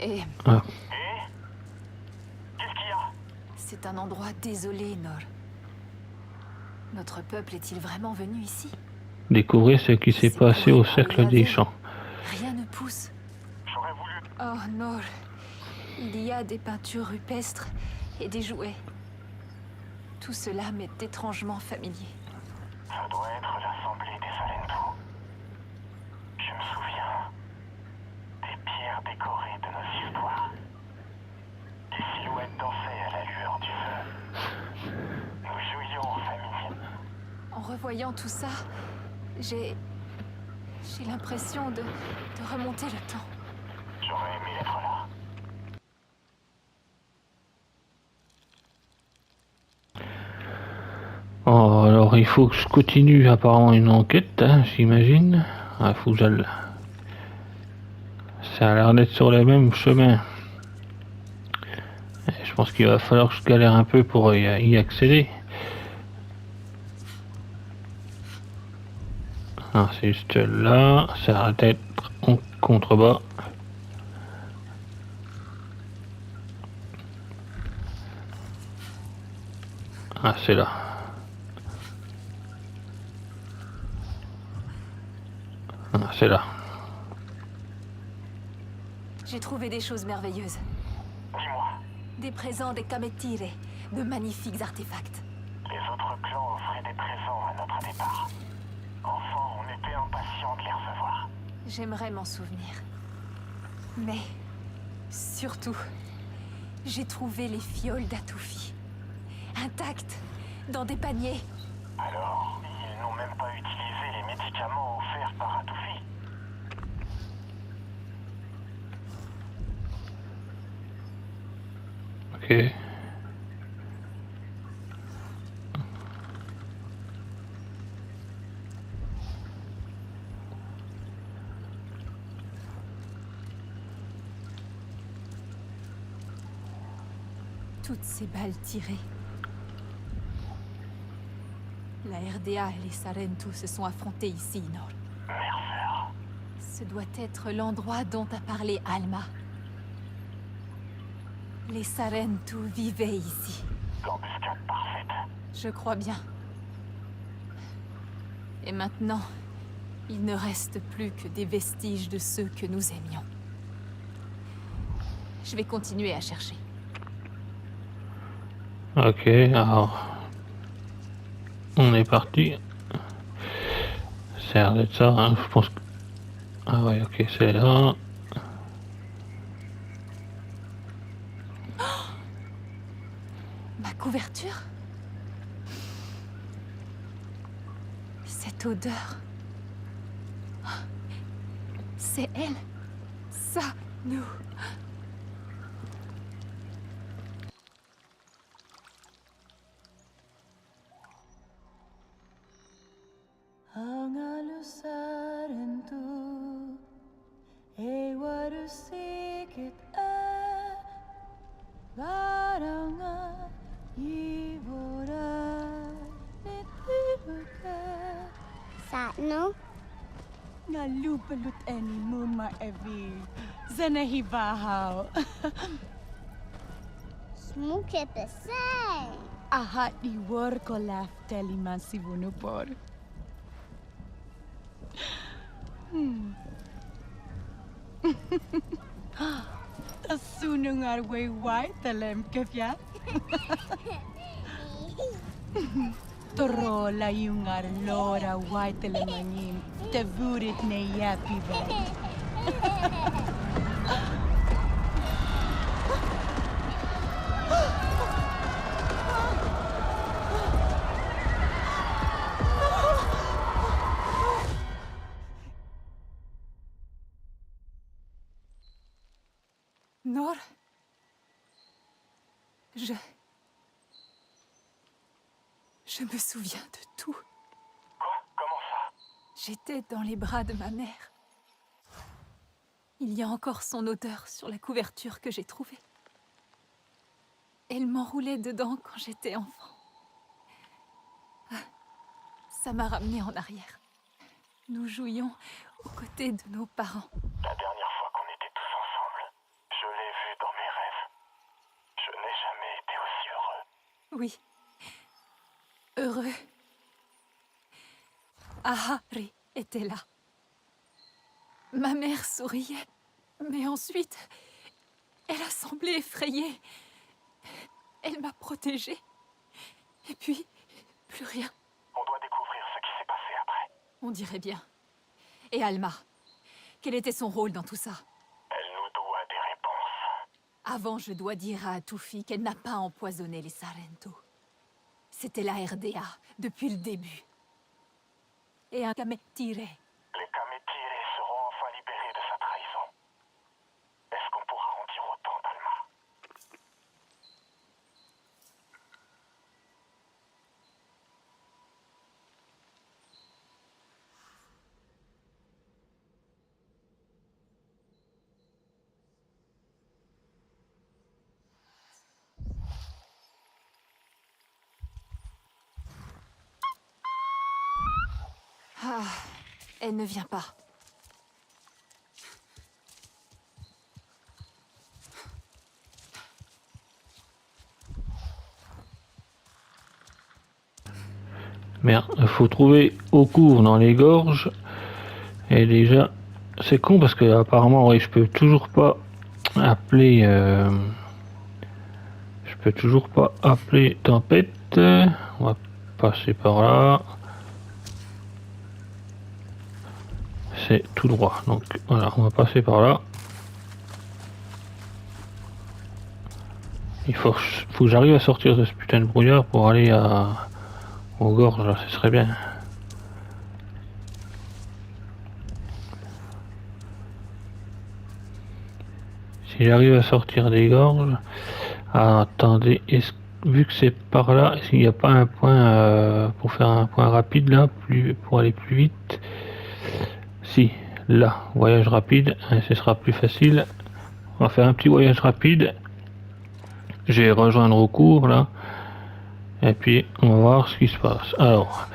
Et Ah, Qu'est-ce qu'il y a? c'est un endroit désolé, Nor. Notre peuple est-il vraiment venu ici? découvrez ce qui s'est Ces passé bois au par où cercle il des avait- champs. Rien ne pousse. J'aurais voulu... Oh, Nor. Il y a des peintures rupestres et des jouets. Tout cela m'est étrangement familier. Ça doit être l'assemblée des Salentu. Je me souviens des pierres décorées de nos histoires. Les silhouettes dansaient à la lueur du feu. Nous jouions en famille. En revoyant tout ça, j'ai l'impression de remonter le temps. J'aurais aimé être là. Oh, alors il faut que je continue apparemment une enquête, hein, j'imagine. Il faut que j'aille... Ça a l'air d'être sur le même chemin. Et je pense qu'il va falloir que je galère un peu pour y accéder. Ah, c'est juste là, ça va être en contrebas. Ah, c'est là. Ah, c'est là. J'ai trouvé des choses merveilleuses. Dis-moi, Des présents des Kametire, de magnifiques artefacts. les autres clans offraient des présents à notre départ. Enfant, on était impatients de les recevoir. J'aimerais m'en souvenir. Mais, surtout, j'ai trouvé les fioles d'Atoufi. Intactes, dans des paniers. Alors, ils n'ont même pas utilisé les médicaments offerts par Atoufi. Ok. Toutes ces balles tirées. La RDA et les Sarentu se sont affrontés ici, Nor. Merceur. Ce doit être l'endroit dont a parlé Alma. Les Sarentu vivaient ici. L'embuscade parfaite. Je crois bien. Et maintenant, il ne reste plus que des vestiges de ceux que nous aimions. Je vais continuer à chercher. Ok, alors... On est parti. Ça a l'air d'être ça, hein, je pense que... Ah ouais, ok, c'est là. Ma couverture? Cette odeur. C'est elle. Ça, nous. Satno? Nga lupalut eni muma evi. Zenehi vahau. Smuke pesay. Ahat di war ko laf teli man si vunupor. Tasunung arwe wai telem kefya. Toro la yungar lora wai telemanim. Te vurit ne yapi ven. Nor? Je me souviens de tout. Quoi? Comment ça? J'étais dans les bras de ma mère. Il y a encore son odeur sur la couverture que j'ai trouvée. Elle m'enroulait dedans quand j'étais enfant. Ah, ça m'a ramenée en arrière. Nous jouions aux côtés de nos parents. La dernière fois qu'on était tous ensemble, je l'ai vu dans mes rêves. Je n'ai jamais été aussi heureux. Oui. Heureux. Ahari était là. Ma mère souriait, mais ensuite, elle a semblé effrayée. Elle m'a protégée. Et puis, plus rien. On doit découvrir ce qui s'est passé après. On dirait bien. Et Alma, quel était son rôle dans tout ça? Elle nous doit des réponses. Avant, je dois dire à Atufi qu'elle n'a pas empoisonné les Sarento. C'était la RDA, depuis le début. Et un Kametiré. Les Kametiré seront enfin libérés de sa trahison. Est-ce qu'on pourra en dire autant d'Alma? Ah, elle ne vient pas. Merde, il faut trouver au cours dans les gorges. Et déjà, c'est con parce que apparemment, oui, je peux toujours pas appeler. Je peux toujours pas appeler Tempête. On va passer par là. C'est tout droit. Donc voilà, on va passer par là. Il faut que j'arrive à sortir de ce putain de brouillard pour aller aux gorges, là, ce serait bien. Si j'arrive à sortir des gorges... Ah, attendez, vu que c'est par là, est-ce qu'il n'y a pas un point pour faire un point rapide là, pour aller plus vite? Si, là, voyage rapide, hein, ce sera plus facile. On va faire un petit voyage rapide. Je vais rejoindre au cours là. Et puis on va voir ce qui se passe. Alors,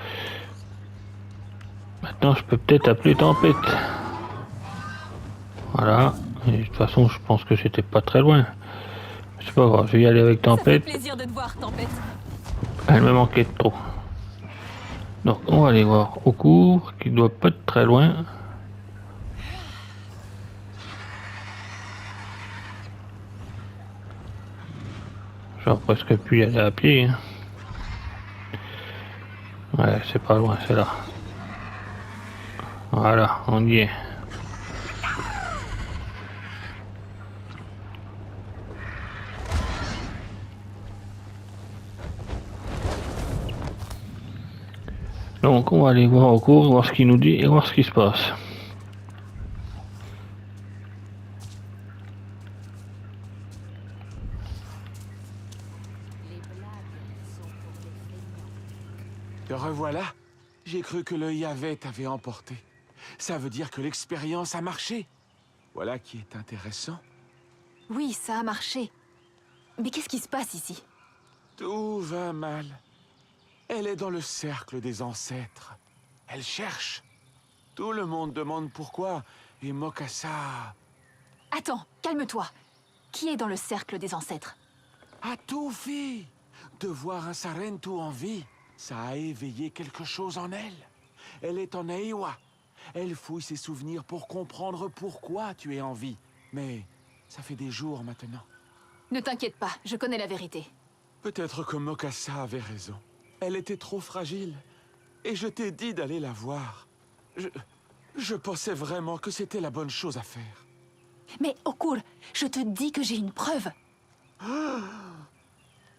maintenant je peux peut-être appeler Tempête. Voilà. Et de toute façon, je pense que j'étais pas très loin. C'est pas grave, je vais y aller avec Tempête. Ça fait plaisir de te voir, Tempête. Elle me manquait de trop. Donc on va aller voir au cours, qui doit pas être très loin. J'aurais presque pu y aller à pied. Hein. Ouais, c'est pas loin, c'est là. Voilà, on y est. Donc on va aller voir au cours, voir ce qu'il nous dit et voir ce qui se passe. Te revoilà. J'ai cru que le Yahvé t'avait emporté. Ça veut dire que l'expérience a marché. Voilà qui est intéressant. Oui, ça a marché. Mais qu'est-ce qui se passe ici? Tout va mal. Elle est dans le cercle des ancêtres. Elle cherche. Tout le monde demande pourquoi. Et Mokassa... Attends, calme-toi. Qui est dans le cercle des ancêtres? Atufi! De voir un Sarentu en vie, ça a éveillé quelque chose en elle. Elle est en Eiwa. Elle fouille ses souvenirs pour comprendre pourquoi tu es en vie. Mais ça fait des jours maintenant. Ne t'inquiète pas, je connais la vérité. Peut-être que Mokassa avait raison. Elle était trop fragile. Et je t'ai dit d'aller la voir. Je pensais vraiment que c'était la bonne chose à faire. Mais Okur, je te dis que j'ai une preuve.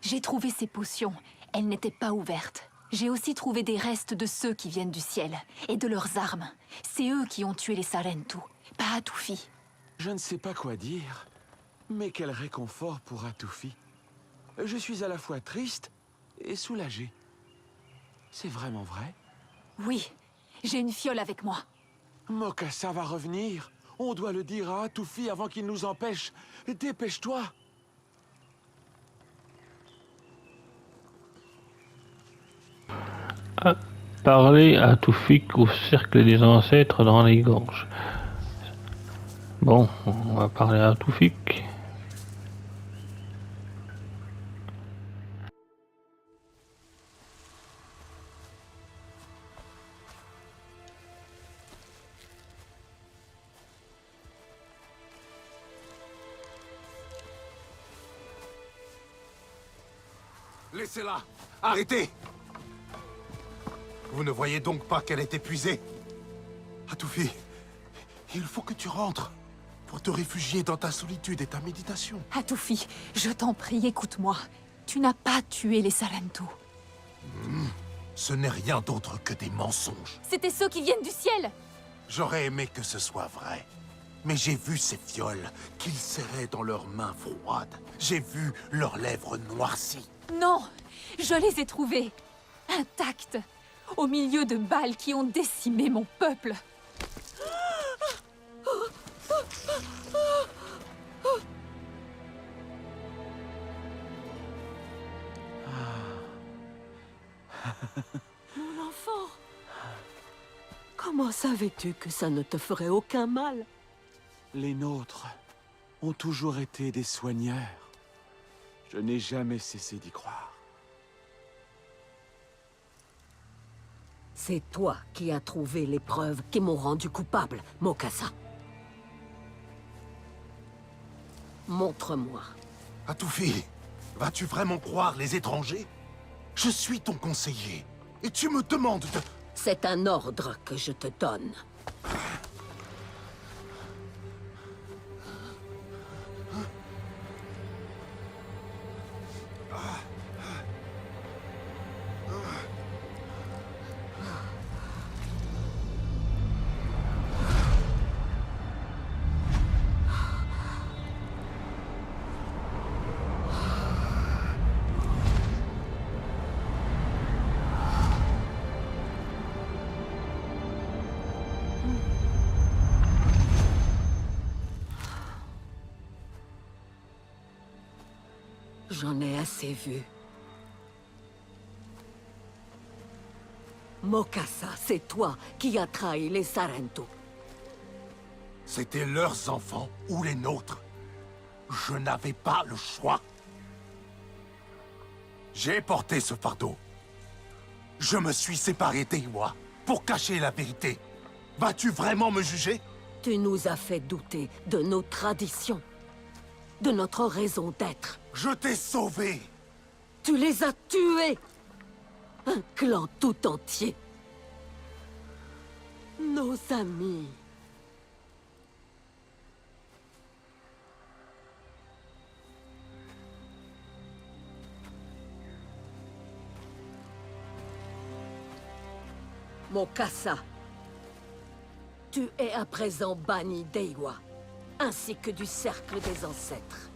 J'ai trouvé ces potions. Elles n'étaient pas ouvertes. J'ai aussi trouvé des restes de ceux qui viennent du ciel et de leurs armes. C'est eux qui ont tué les Sarentu, pas Atufi. Je ne sais pas quoi dire, mais quel réconfort pour Atufi. Je suis à la fois triste et soulagé. C'est vraiment vrai? Oui, j'ai une fiole avec moi. Mokassa va revenir. On doit le dire à Atufi avant qu'il nous empêche. Dépêche-toi. parler à Toufik au cercle des ancêtres dans les gorges. Bon, on va parler à Toufik. Laissez-la! Arrêtez! Vous ne voyez donc pas qu'elle est épuisée? Atoufi, il faut que tu rentres pour te réfugier dans ta solitude et ta méditation. Atoufi, je t'en prie, écoute-moi. Tu n'as pas tué les Sarentu. Ce n'est rien d'autre que des mensonges. C'était ceux qui viennent du ciel. J'aurais aimé que ce soit vrai. Mais j'ai vu ces fioles qu'ils serraient dans leurs mains froides. J'ai vu leurs lèvres noircies. Non, je les ai trouvés, intacts, au milieu de balles qui ont décimé mon peuple. Mon enfant, comment savais-tu que ça ne te ferait aucun mal? Les nôtres ont toujours été des soigneurs. Je n'ai jamais cessé d'y croire. C'est toi qui as trouvé les preuves qui m'ont rendu coupable, Mokassa. Montre-moi. Atoufi, vas-tu vraiment croire les étrangers? Je suis ton conseiller, et tu me demandes de... C'est un ordre que je te donne. J'en ai assez vu. Mokassa, c'est toi qui as trahi les Sarentu. C'étaient leurs enfants ou les nôtres. Je n'avais pas le choix. J'ai porté ce fardeau. Je me suis séparé d'Eywa pour cacher la vérité. Vas-tu vraiment me juger? Tu nous as fait douter de nos traditions, de notre raison d'être. Je t'ai sauvé! Tu les as tués! Un clan tout entier. Nos amis. Mokassa, tu es à présent banni d'Eywa, ainsi que du cercle des ancêtres.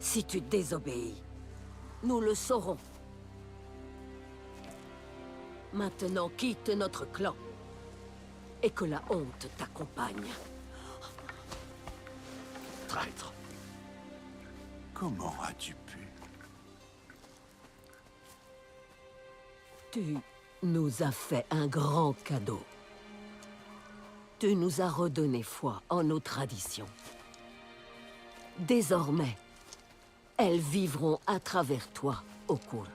Si tu désobéis, nous le saurons. Maintenant, quitte notre clan, et que la honte t'accompagne. Traître. Comment as-tu pu? Tu nous as fait un grand cadeau. Tu nous as redonné foi en nos traditions. Désormais, elles vivront à travers toi, Okur.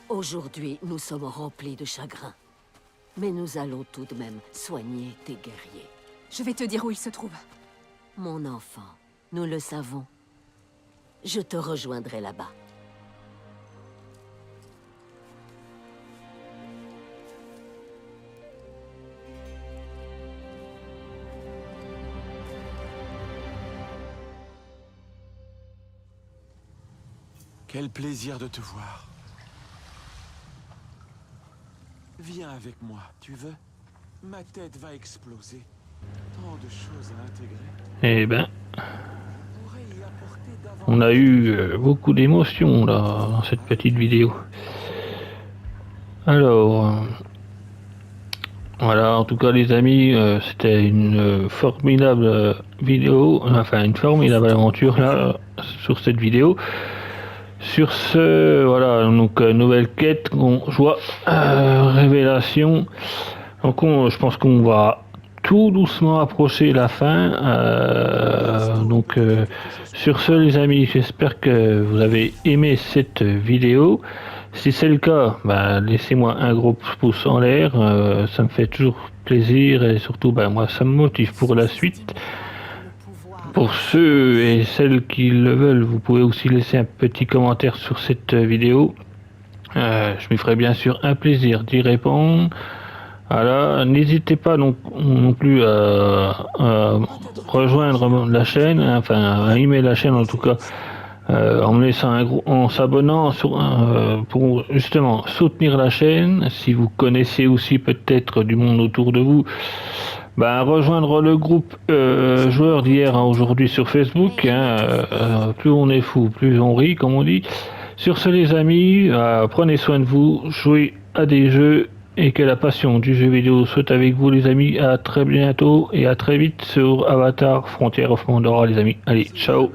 Aujourd'hui, nous sommes remplis de chagrin. Mais nous allons tout de même soigner tes guerriers. Je vais te dire où ils se trouvent. Mon enfant, nous le savons. Je te rejoindrai là-bas. Quel plaisir de te voir. Viens avec moi, tu veux? Ma tête va exploser. Tant de choses à intégrer. Eh ben, on a eu beaucoup d'émotions là dans cette petite vidéo. Alors, voilà, en tout cas les amis, c'était une formidable vidéo, enfin une formidable aventure là sur cette vidéo. Sur ce, voilà, donc nouvelle quête, joie, révélation. Donc je pense qu'on va tout doucement approcher la fin. Sur ce les amis, j'espère que vous avez aimé cette vidéo. Si c'est le cas, laissez-moi un gros pouce en l'air, ça me fait toujours plaisir et surtout moi ça me motive pour la suite. Pour ceux et celles qui le veulent, vous pouvez aussi laisser un petit commentaire sur cette vidéo. Je me ferai bien sûr un plaisir d'y répondre. Voilà, n'hésitez pas non plus à rejoindre la chaîne, à aimer la chaîne en tout cas, en me laissant en s'abonnant pour justement soutenir la chaîne. Si vous connaissez aussi peut-être du monde autour de vous, rejoindre le groupe joueurs d'hier à aujourd'hui sur Facebook. Plus on est fou, plus on rit, comme on dit. Sur ce les amis, prenez soin de vous, jouez à des jeux et que la passion du jeu vidéo soit avec vous les amis. À très bientôt et à très vite sur Avatar Frontier of Pandora les amis. Allez, ciao.